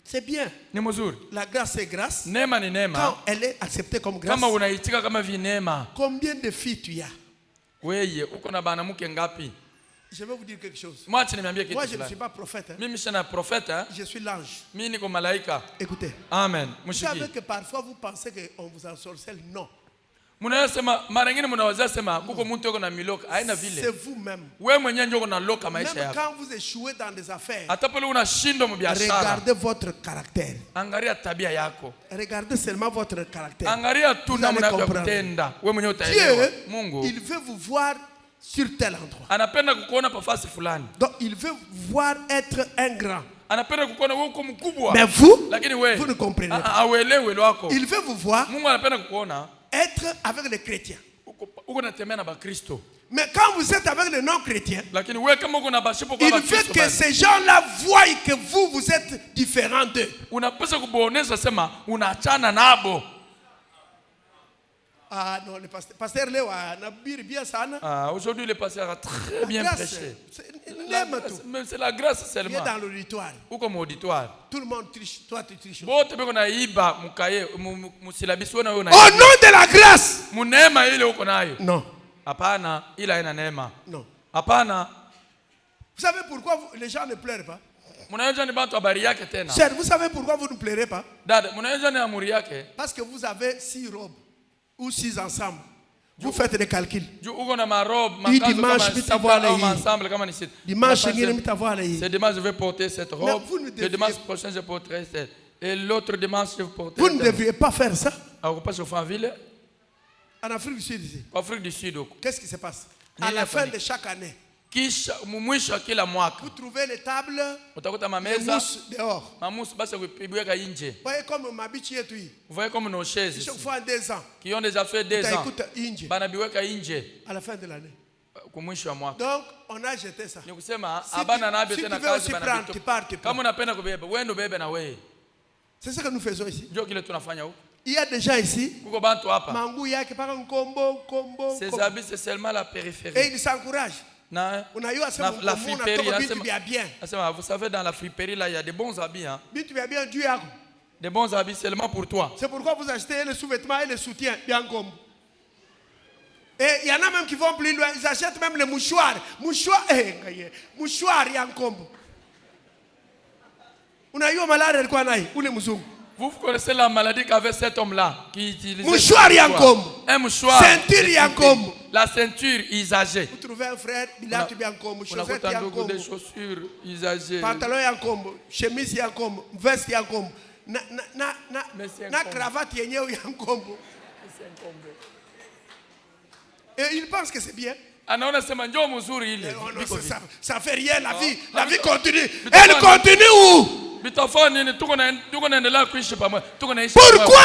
c'est bien. La grâce est grâce. Quand elle est acceptée comme grâce, combien de filles tu as? Je vais vous dire quelque chose. Moi, je ne suis pas prophète. Je suis l'ange. Écoutez. Amen. Vous savez que parfois vous pensez qu'on vous ensorcelle. Non. C'est vous-même. Même quand vous échouez dans des affaires, regardez votre caractère. Regardez seulement votre caractère. Vous allez comprendre. Dieu, il veut vous voir sur tel endroit. Donc il veut vous voir être un grand. Mais vous ne comprenez pas. Il veut vous voir être avec les chrétiens. Mais quand vous êtes avec les non-chrétiens, il veut que ces gens-là voient que vous êtes différents d'eux. Ah non, le pasteur Léo a bien ça. Aujourd'hui, le pasteur a très bien prêché. C'est la grâce seulement. Il est dans l'auditoire. Ou comme auditoire. Tout le monde triche. Toi, tu triches. Au nom de la grâce. Non. Non. Vous savez pourquoi les gens ne pleurent pas? Cher, vous savez pourquoi vous ne pleurez pas? Parce que vous avez 6 robes. Ou 6 ensemble. Vous faites des calculs. Dimanche, c'est dimanche, je vais porter cette robe. Le dimanche prochain, je porterai cette. Et l'autre dimanche, je porterai. Vous ne devriez pas faire ça. En Afrique du Sud ici. Afrique du Sud. Qu'est-ce qui se passe? À la fin de chaque année, vous trouvez les tables, les mousses dehors. Vous voyez comme ma biche est. Vous voyez comme nos chaises chaque fois 2 ans, qui ont déjà fait 2 ans. À la fin de l'année. Donc, on a jeté ça. Si tu veux aussi prendre, tu pars. C'est ce que nous faisons ici. Il y a des gens ici. Ces habits, c'est seulement la périphérie. Et ils s'encouragent. La friperie, vous savez, dans la friperie, là, il y a des bons habits. Hein. Des bons habits seulement pour toi. C'est pourquoi vous achetez les sous-vêtements et les soutiens. Et il y en a même qui vont plus loin. Ils achètent même les mouchoirs. Mouchoirs, Yankombo. Vous connaissez la maladie qu'avait cet homme-là qui utilisait mouchoir Yankombo. Un mouchoir. Ceinture Yankombo. La ceinture usagée. Vous trouvez un frère, il a Yankombo, chaussette Yankombo, des chaussures usagées. Pantalon Yankombo, chemise Yankombo, veste Yankombo, na cravate Yankombo. Et il pense que c'est bien. Ça fait rien, la vie continue. Elle continue où? Pourquoi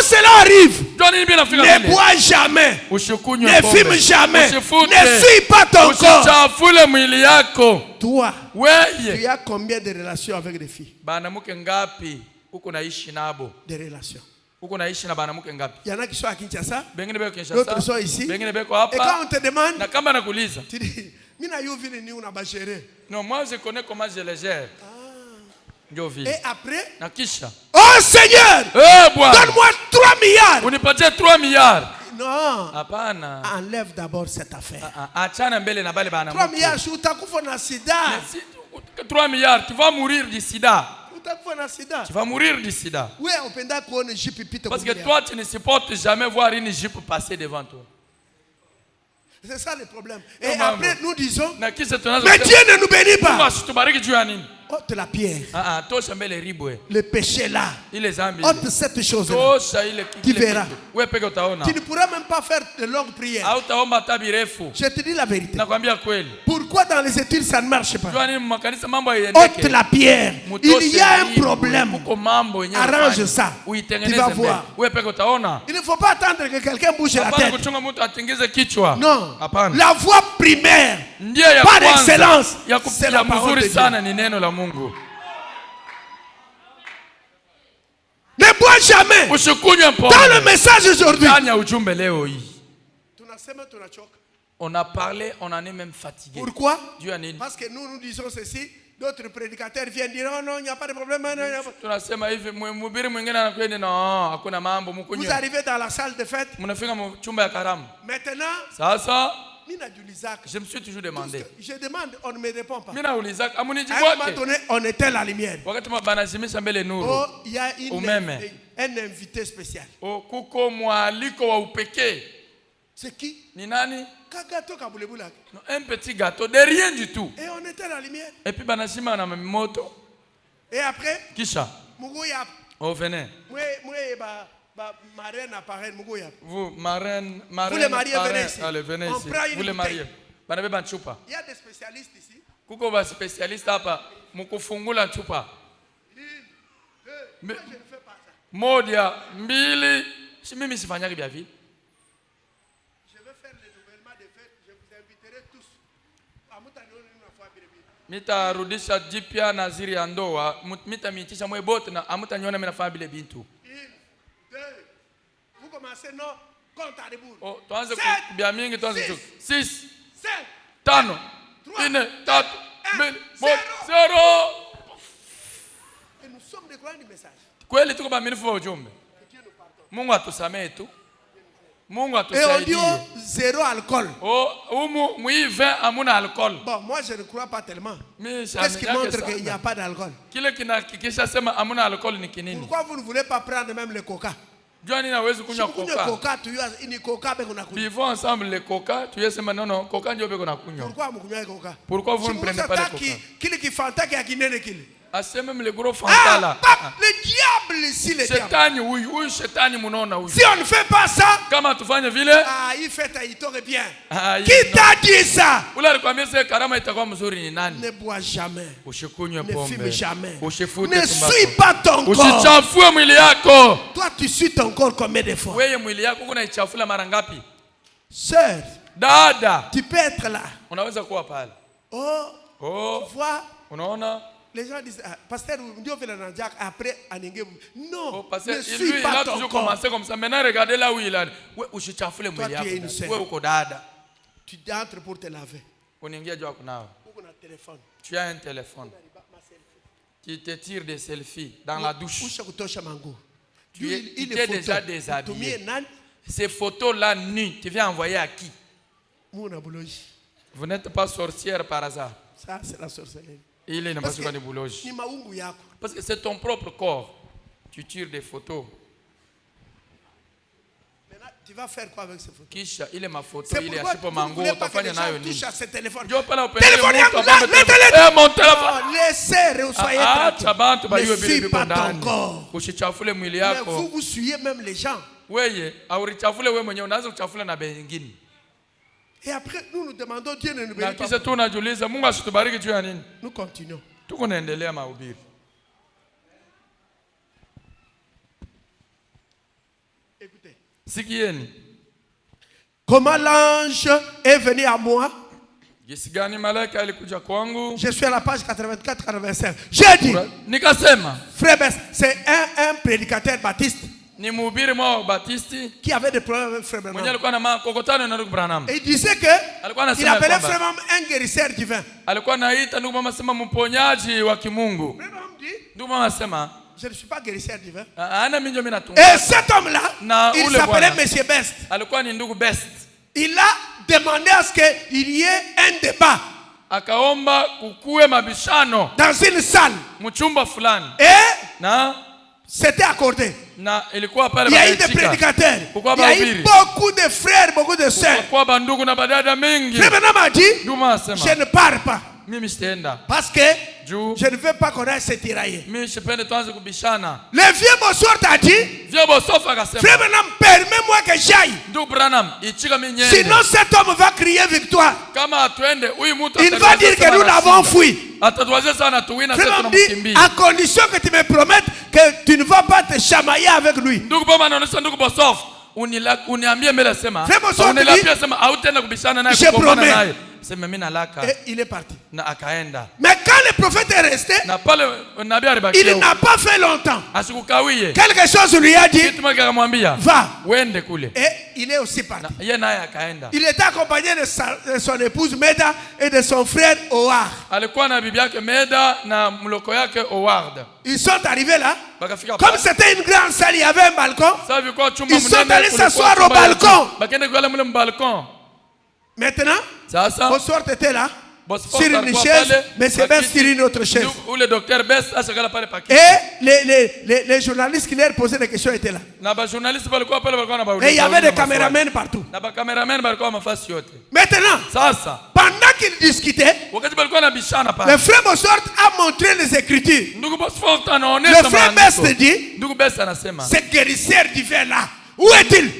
cela arrive? Ne bois jamais, ne fume jamais, ne suis pas ton corps. Toi, tu as combien de relations avec les filles? Des relations. Il y en a qui sont à Kinshasa, d'autres sont ici. Et quand on te demande, tu dis, non, moi je connais comment je les gère. Et après, oh Seigneur, donne-moi 3 milliards. On n'est pas déjà 3 milliards. Non, enlève d'abord cette affaire. 3 milliards, je suis sida. 3 milliards, tu vas mourir du sida. Tu vas mourir du sida. Parce que toi, tu ne supportes jamais voir une jupe passer devant toi. C'est ça le problème. Et après, nous disons, mais Dieu ne nous bénit pas. ôte la pierre. Le péché là. Ôte cette chose là. Tu verras. Tu ne pourras même pas faire de longues prières. Je te dis la vérité. Pourquoi dans les études ça ne marche pas? Ôte la pierre. Il y a un problème. Arrange ça. Tu vas voir. Il ne faut pas attendre que quelqu'un bouge la tête. Non. La voie primaire par excellence, c'est la parole de Dieu. Ne bois jamais. Dans le message aujourd'hui, on a parlé, on en est même fatigué. Pourquoi? Parce que nous disons ceci. D'autres prédicateurs viennent dire non, il n'y a pas de problème. Vous arrivez dans la salle de fête. Maintenant, je me suis toujours demandé. Je demande, on ne me répond pas. À un moment donné, on éteint la lumière. Oh, il y a un invité spécial. C'est qui? Un petit gâteau, de rien du tout. Et on éteint la lumière. Et puis banasima na moto. Et après? Kisha. Oh, venez. Vous, marraine, vous les mariés, venez ici. Allez, venez ici. Vous les mariés. Il y a des spécialistes ici. Kuko ba spécialiste hapa. Mukufungula chupa. Moi, je ne fais pas ça. Modia, mbili. Si mimi sifanyaki bia vile. Je vais faire le renouvellement des fêtes. Je vous inviterai tous. Mitarudisha jipya naziri ya ndoa. Mitamiitisha mwe bote na amutaniona mimi nafanya bile bintu. Vous commencez non, compte à rebours. Oh, tuanze kubia mingi tuanze 6 5 4 3 4 2 1 0. Et nous sommes des croyants du message. Kweli tuko baaminifu wa ujumbe. Mungu atusamee tu. Mungu atusaidie. Et on dit zéro alcool. Oh, mui 20 amuna alcool. Bon, moi je ne crois pas tellement. Qu'est-ce qui montre qu'il n'y a pas d'alcool? Kile kinahakikisha sema amuna alcool ni kinini? Pourquoi vous ne voulez pas prendre même le coca? Vivons ensemble le coca, tu es sema non, coca ndio beko na kunywa. Pourquoi vous ne prenez pas le coca? Kile kifanta kia kinene kile. C'est même le gros fanta là. Le diable ici, le diable. Oui, shetani munaona huyu. Si on ne fait pas ça, kama tufanye vile, il fait il t'aurait bien. Qui t'a dit ça? Ule alikwambia sasa karama itakuwa mzuri ni nani? Ne bois jamais. Usikunywe pombe. Ne fume jamais. Usifute ne suis pas ton corps. Usichafue mwili yako. Toi tu suis ton corps combien de fois? Wewe mwili yako unaichafua mara ngapi? Sœur, dada, tu peux être là. Unaweza kuwa pale. Tu vois? Unaona? Les gens disent, pasteur, après, non, pasteur, ne suis pas ton corps. Commencé comme ça. Maintenant, regardez là où il est. Toi, tu es une sœur. Tu entres pour te laver. Tu as un téléphone. Tu te tires des selfies dans la douche. Tu es déjà déshabillé. Ces photos-là nues, tu viens envoyer à qui? Vous n'êtes pas sorcière par hasard. Ça, c'est la sorcellerie. Parce que c'est ton propre corps. Tu tires des photos. Maintenant, tu vas faire quoi avec ces photos? Kisha, il est ma photo. C'est il est pourquoi tu ne voulais pas que les gens touchent à ce téléphone. Téléphone, mon téléphone. Laissez, soyez tranquille. Ne suis pas ton corps. Mais vous suivez même les gens. Et après, nous nous demandons, Dieu ne nous bénit pas. Nous continuons. Écoutez. Comment l'ange est venu à moi? Je suis à la page 84-85. J'ai dit, frère Bess, c'est un prédicateur baptiste qui avait des problèmes avec Frère Branham. Et il disait que il appelait Frère Branham un guérisseur divin. Frère Branham dit, je ne suis pas guérisseur divin. Et cet homme-là, il s'appelait Monsieur Best. Il a demandé à ce qu'il y ait un débat dans une salle. Et c'était accordé. Il y a eu des prédicateurs. Il y a eu beaucoup de frères, beaucoup de sœurs. Frère Branham a dit, je ne pars pas. Parce que je ne veux pas qu'on aille se tirailler. Le vieux Bosworth t'a dit, frère Branham, permets-moi que j'aille. Sinon cet homme va crier victoire. Il va dire que nous l'avons fui. Frère Branham dit, à condition que tu me promettes que tu ne vas pas te chamailler avec lui. Je promets. Et il est parti. Mais quand le prophète est resté, il n'a pas fait longtemps. Quelque chose lui a dit, va. Et il est aussi parti. Il était accompagné de son épouse Meda et de son frère Howard. Ils sont arrivés là. Comme c'était une grande salle, il y avait un balcon. Ils sont allés s'asseoir au balcon. Maintenant, Bosworth était là, sur une chaise, mais c'est Bess sur une autre chaise. Et les journalistes qui leur posaient des questions étaient là. Et il y avait des caméramans partout. Maintenant, pendant qu'ils discutaient, le frère Bosworth a montré les Écritures. Le frère Bess dit, ce guérisseur divin là, où est-il?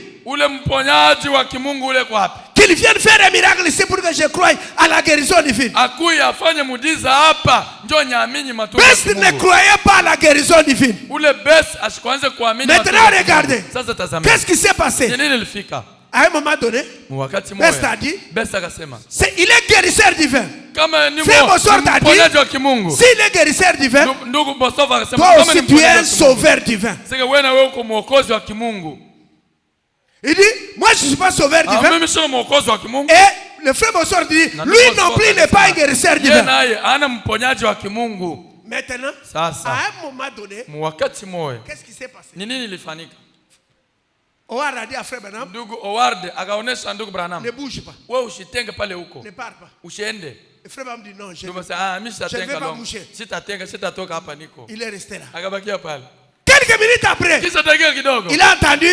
Qu'il vienne faire un miracle ici pour que je croie à la guérison divine. Bess ne croyait pas à la guérison divine. Maintenant regardez, qu'est-ce qui s'est passé? À un moment donné, Bess a dit, il est guérisseur divin. Frère Bosworth a dit, s'il est guérisseur divin, toi aussi tu es un sauveur divin. Il dit, moi je ne suis pas sauveur divin. Et le frère Bosworth dit, lui non plus n'est pas un guérisseur divin. Maintenant, à un moment donné, qu'est-ce qui s'est passé? Howard a dit à frère Branham, ne bouge pas, ne pars pas. Le frère Branham dit non, je ne vais pas bouger. Il est resté là. Quelques minutes après, il a entendu.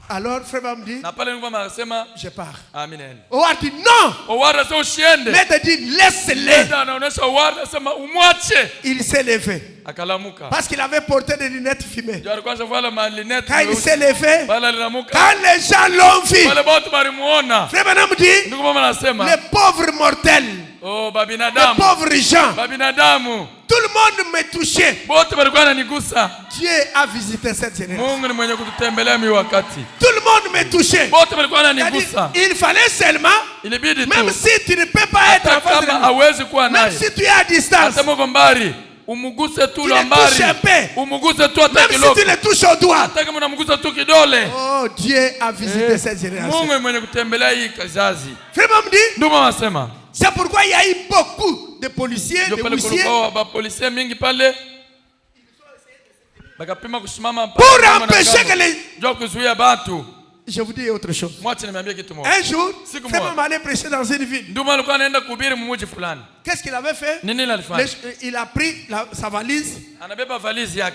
Alors frère Branham dit, je pars. Howard dit non. Maître dit laisse-le. Il s'est levé. Parce qu'il avait porté des lunettes fumées. Quand il s'est levé, quand les gens l'ont vu, frère Branham dit, les pauvres mortels, les pauvres gens, tout le monde me touchait. Dieu a visité cette génération. Tout le monde me touchait. Il fallait seulement, même si tu ne peux pas être en face de lui, même si tu es à distance, tu le touches un peu. Même si tu le touches au doigt. Oh, Dieu a visité cette génération. Frère Branham dit, c'est pourquoi il y a eu beaucoup de policiers, de huissiers, pour empêcher que les... Je vous dis autre chose. Un jour, frère Branham allait prêcher dans une ville. Qu'est-ce qu'il avait fait? Il a pris sa valise.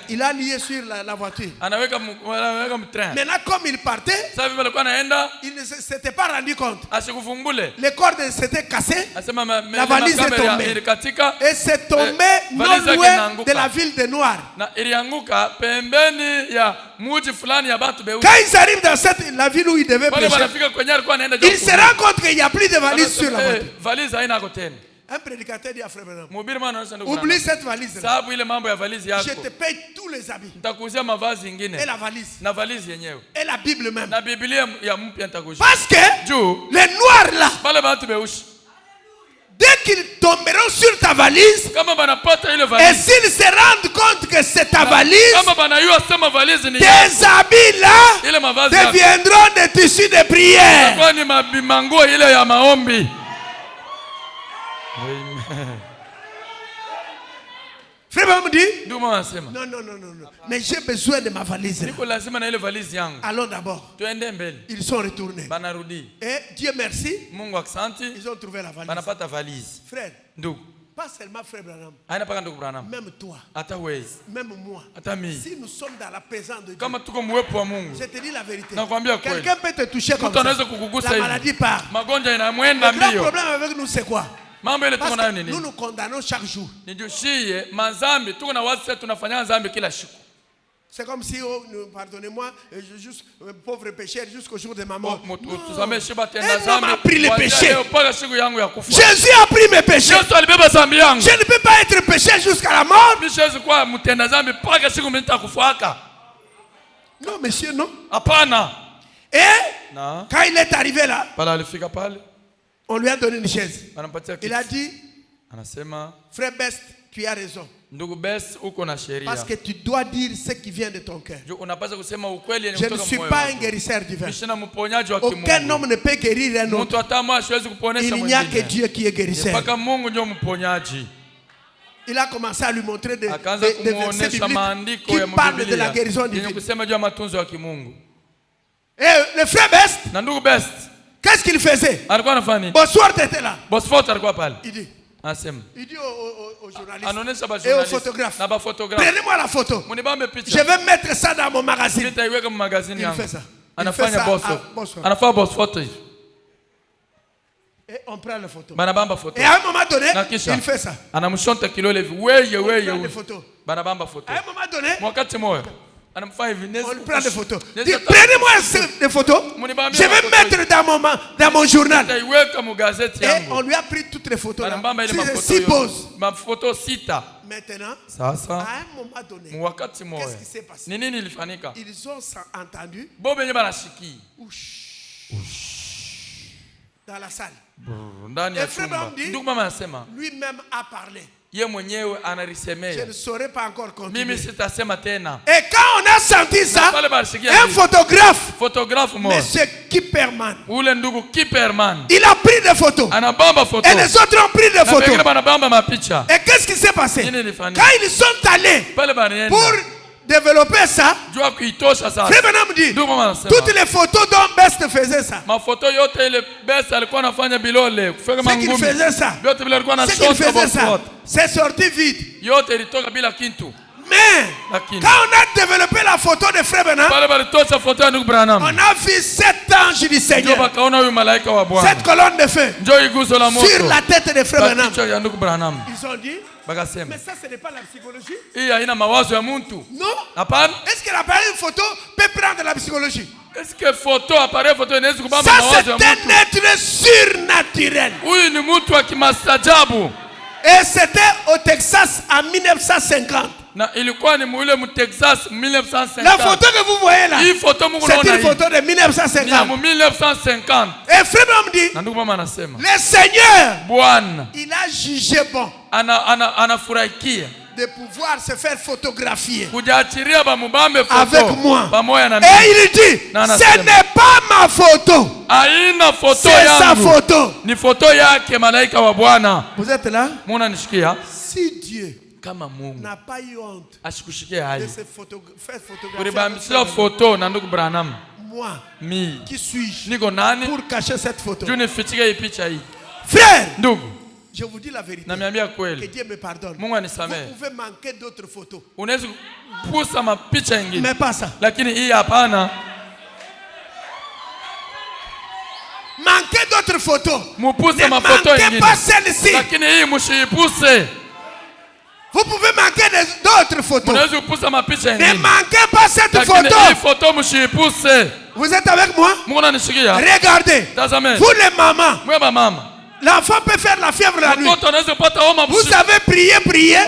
Il a lié sur la voiture. Maintenant, comme il partait, il ne s'était pas rendu compte. Les cordes s'étaient cassées. La valise est tombée. Et c'est tombé non loin de la ville de Noir. Quand ils arrivent dans la ville où ils devaient prêcher, ils se rendent compte qu'il n'y a plus de valise sur la voiture. Un prédicateur dit à frère Branham, oublie cette valise. Je te paye tous les habits. Et la valise. Et la Bible même. Parce que les noirs là, dès qu'ils tomberont sur ta valise, et s'ils se rendent compte que c'est ta valise, tes habits là deviendront des tissus de prière. Frère Branham dit, non. Mais j'ai besoin de ma valise. Allons d'abord. Ils sont retournés. Et Dieu merci, ils ont trouvé la valise. Frère, Pas seulement frère Branham. Même toi. Même moi. Si nous sommes dans la présence de Dieu. Je te dis la vérité. Quelqu'un peut te toucher comme ça. La maladie part. Le grand problème avec nous c'est quoi? Parce que nous nous condamnons chaque jour. C'est comme si, pardonnez-moi, juste pauvre pécheur jusqu'au jour de ma mort. Un homme a pris les péchés. Jésus a pris mes péchés. Je ne peux pas être pécheur jusqu'à la mort. Non, monsieur, non. Et quand il est arrivé là, on lui a donné une chaise. Il a dit, frère Best, tu as raison. Parce que tu dois dire ce qui vient de ton cœur. Je ne suis pas un guérisseur divin. Aucun homme ne peut guérir un autre. Il n'y a que Dieu qui est guérisseur. Il a commencé à lui montrer des versets bibliques qui parlent de la guérison divine. Et le frère Best, qu'est-ce qu'il faisait? Bonsoir, tu étais là. Il dit aux journalistes et aux photographes, prenez-moi la photo. Je vais mettre ça dans mon magazine. Il fait ça. Et on prend la photo. Et à un moment donné, il fait ça. On prend des photos. À un moment donné, on prend des photos. Prenez-moi des photos. Je vais mettre dans mon journal. Et on lui a pris toutes les photos. Six poses. Maintenant, à un moment donné, qu'est-ce qui s'est passé? Ils ont entendu dans la salle. Et frère Branham dit, lui-même a parlé. Je ne saurais pas encore continuer. Et quand on a senti ça, un photographe, monsieur Kipperman, il a pris des photos. Et les autres ont pris des photos. Et qu'est-ce qui s'est passé? Quand ils sont allés pour développer ça, frère Branham dit, toutes les photos dont Best faisait ça. Ce qu'il faisait ça, c'est sorti vide. Mais quand on a développé la photo de frère Branham, on a vu 7 anges du Seigneur, 7 colonnes de feu sur la tête de frère Branham. Ils ont dit, mais ça ce n'est pas la psychologie. Non. Est-ce que l'appareil photo peut prendre la psychologie? Est-ce que photo, appareil photo, ça c'est un être surnaturel. Et c'était au Texas en 1950. La photo que vous voyez là, c'est une photo de 1950. Et frère Branham dit, le Seigneur, il a jugé bon de pouvoir se faire photographier avec moi. Et il dit, ce n'est pas ma photo, c'est sa photo. Vous êtes là? Si Dieu n'a pas eu honte de se faire photographier, moi, qui suis-je pour cacher cette photo? Frère, je vous dis la vérité. Que Dieu me pardonne. Vous pouvez manquer d'autres photos, mais pas ça. Manquez d'autres photos, ne manquez pas celle-ci. Vous pouvez manquer d'autres photos, ne manquez pas cette photo. Vous êtes avec moi? Regardez, vous les mamans, l'enfant peut faire la fièvre la nuit. Vous avez prié, la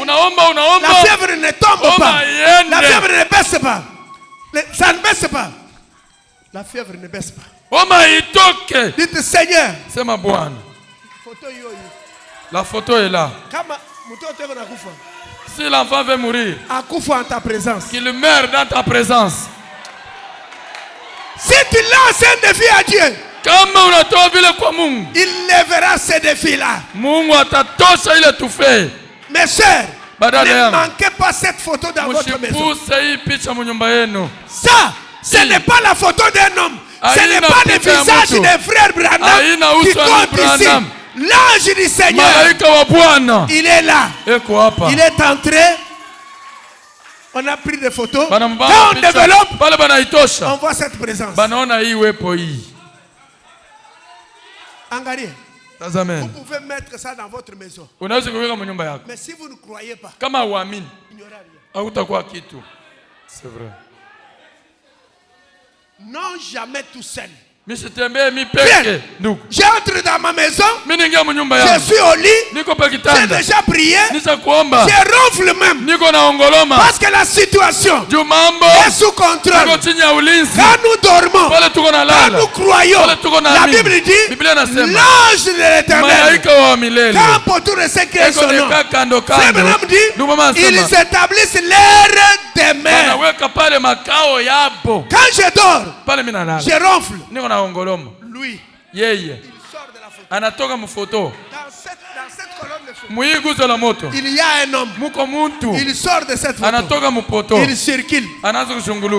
fièvre ne tombe pas, la fièvre ne baisse pas, ça ne baisse pas, la fièvre ne baisse pas. Dites Seigneur, la photo est là. Si l'enfant veut mourir, en ta présence, qu'il meure dans ta présence. Si tu lances un défi à Dieu, il lèvera ce défi-là. Mes soeurs, ne manquez pas cette photo dans votre maison. Ça, ce n'est pas la photo d'un homme. Ce n'est pas le visage d'un frère Branham qui compte ici. L'ange du Seigneur, il est là. Il est entré. On a pris des photos. Quand on développe, on voit cette présence. Angarié, vous pouvez mettre ça dans votre maison. Mais si vous ne croyez pas, il n'y aura rien. C'est vrai. Non, jamais tout seul. Bien, j'entre dans ma maison, je suis au lit, j'ai déjà prié, je ronfle même, parce que la situation est sous contrôle. Quand nous dormons, quand nous croyons, la Bible dit, l'ange de l'Éternel, quand pour tout resécrer son nom, Frère Branham dit, ils établissent l'air des mers. Quand je dors, je ronfle. Lui, il sort de la photo. Anatoka mfoto. Dans cette colonne de photo, il y a un homme. Il sort de cette photo. Il circule.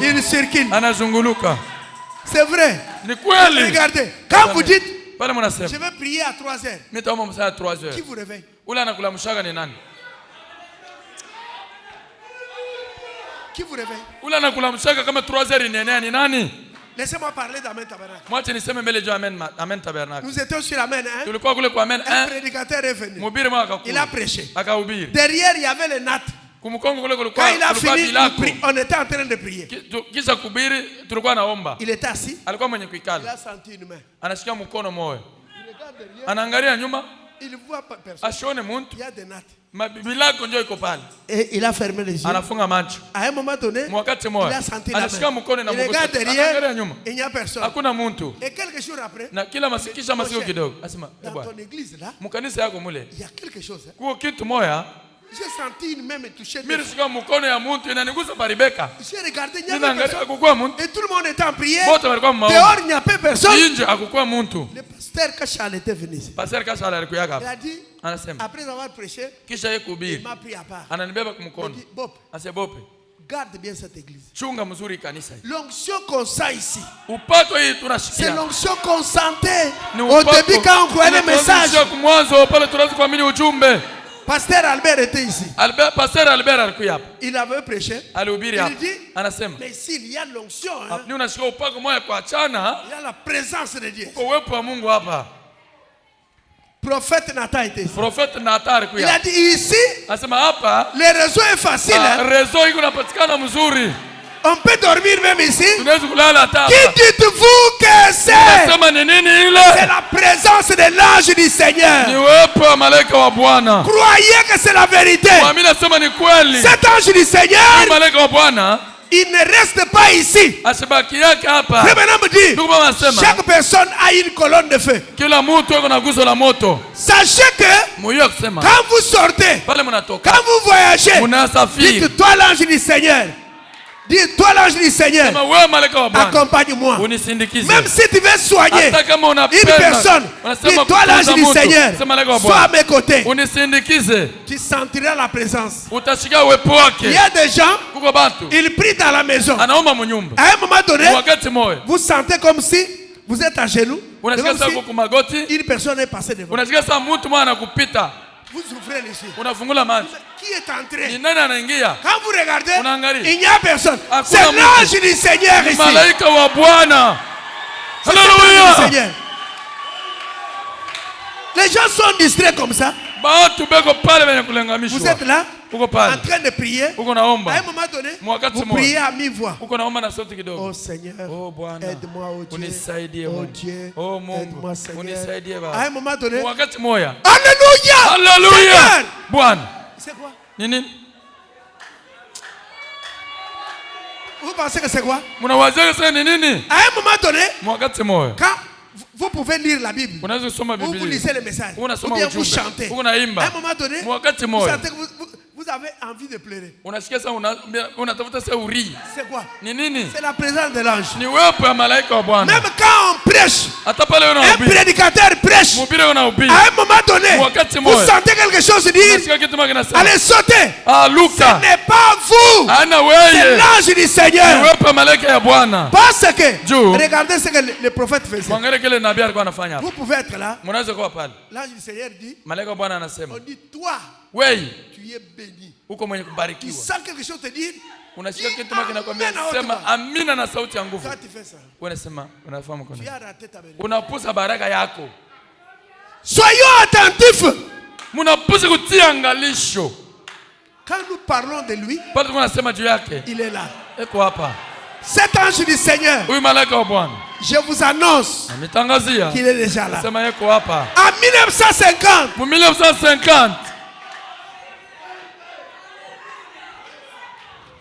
Il circule. C'est vrai. Regardez. Quand vous dites, je vais prier à 3 heures. Qui vous réveille? Qui vous réveille? Laissez-moi parler d'Amen Tabernacle. Nous étions sur Amen 1. Un prédicateur est venu. Il a prêché. Derrière, il y avait les nattes. Quand il a fini, on était en train de prier. Il était assis. Il a senti une main. Il regarde derrière. Il ne voit pas personne. Il y a des nattes. Et il a fermé les yeux. À un moment donné, il a senti la main. Il regarde derrière, il n'y a personne. Et quelques jours après, dans ton église là, il y a quelque chose. J'ai senti une main me toucher. J'ai regardé, il n'y avait personne. Et tout le monde était en prière. Dehors, il n'y a pas personne. Le pasteur Kachal était venu ici. Il a dit, après avoir prêché, il m'a pris à part. Il dit, Bob, garde bien cette église. L'onction qu'on sent ici, c'est l'onction qu'on sentait au début quand on croyait les messages. Pasteur Albert était ici. Il avait prêché. Il dit, mais s'il y a l'onction, il y a la présence de Dieu. Prophète Nathan était ici. Il a dit ici, le réseau est facile. On peut dormir même ici. Qui dites-vous que c'est? C'est la présence de l'ange du Seigneur. Croyez que c'est la vérité. Cet ange du Seigneur, il ne reste pas ici. Chaque personne a une colonne de feu. Sachez que quand vous sortez, quand vous voyagez, dites-toi l'ange du Seigneur. Dis-toi l'ange du Seigneur, accompagne-moi. Même si tu veux soigner une personne, dis-toi l'ange du Seigneur, sois à mes côtés. Tu sentiras la présence. Il y a des gens, ils prient dans la maison. À un moment donné, vous sentez comme si vous êtes à genoux. Une personne est passée devant. Vous ouvrez les yeux. Qui est entré? Quand vous regardez, il n'y a personne. C'est l'ange du Seigneur ici. C'est l'ange du Seigneur. Les gens sont distraits comme ça. Vous êtes là, en train de prier. À un moment donné, vous priez à mi-voix. Oh Seigneur, aide-moi, oh Dieu. Oh Dieu, aide-moi Seigneur. À un moment donné, Alléluia! Alléluia! C'est quoi? Vous pensez que c'est quoi? À un moment donné, quand vous pouvez lire la Bible, ou vous lisez les messages, ou bien vous chantez. À un moment donné, vous sentez que vous vous avez envie de pleurer. C'est quoi? Ni. C'est la présence de l'ange. Même quand on prêche, un prédicateur prêche, à un moment donné, vous sentez quelque chose dire, allez sauter. Ce n'est pas vous, c'est l'ange du Seigneur. Parce que, regardez ce que le prophète faisait. Vous pouvez être là. L'ange du Seigneur dit, on dit toi, tu es béni. Tu sens quelque chose te dire, amina na sauti ya nguvu. Unasema unafahamu kuna. Unapusa baraka yako. Soyons attentifs. Munapusa kutia angalisho. Quand nous parlons de lui, il est là. Cet ange du Seigneur, je vous annonce qu'il est déjà là. En 1950,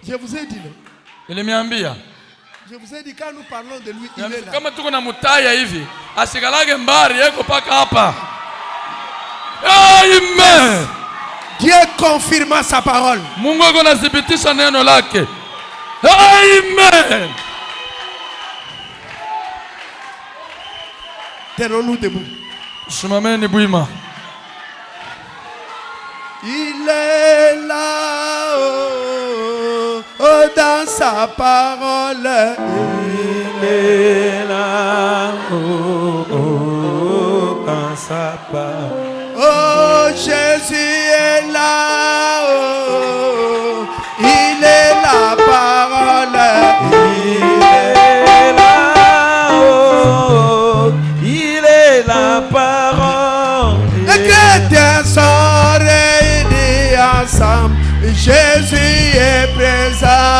je vous ai dit, je vous ai dit, quand nous parlons de lui, il est là. Amen. Dieu confirma sa parole. Amen. Tenons-nous debout. Il est là dans sa parole. Il est là dans sa parole. Oh, Jésus est là, il est la parole. Il est là, il est la parole. Les chrétiens sont réunis ensemble, Jésus est présent.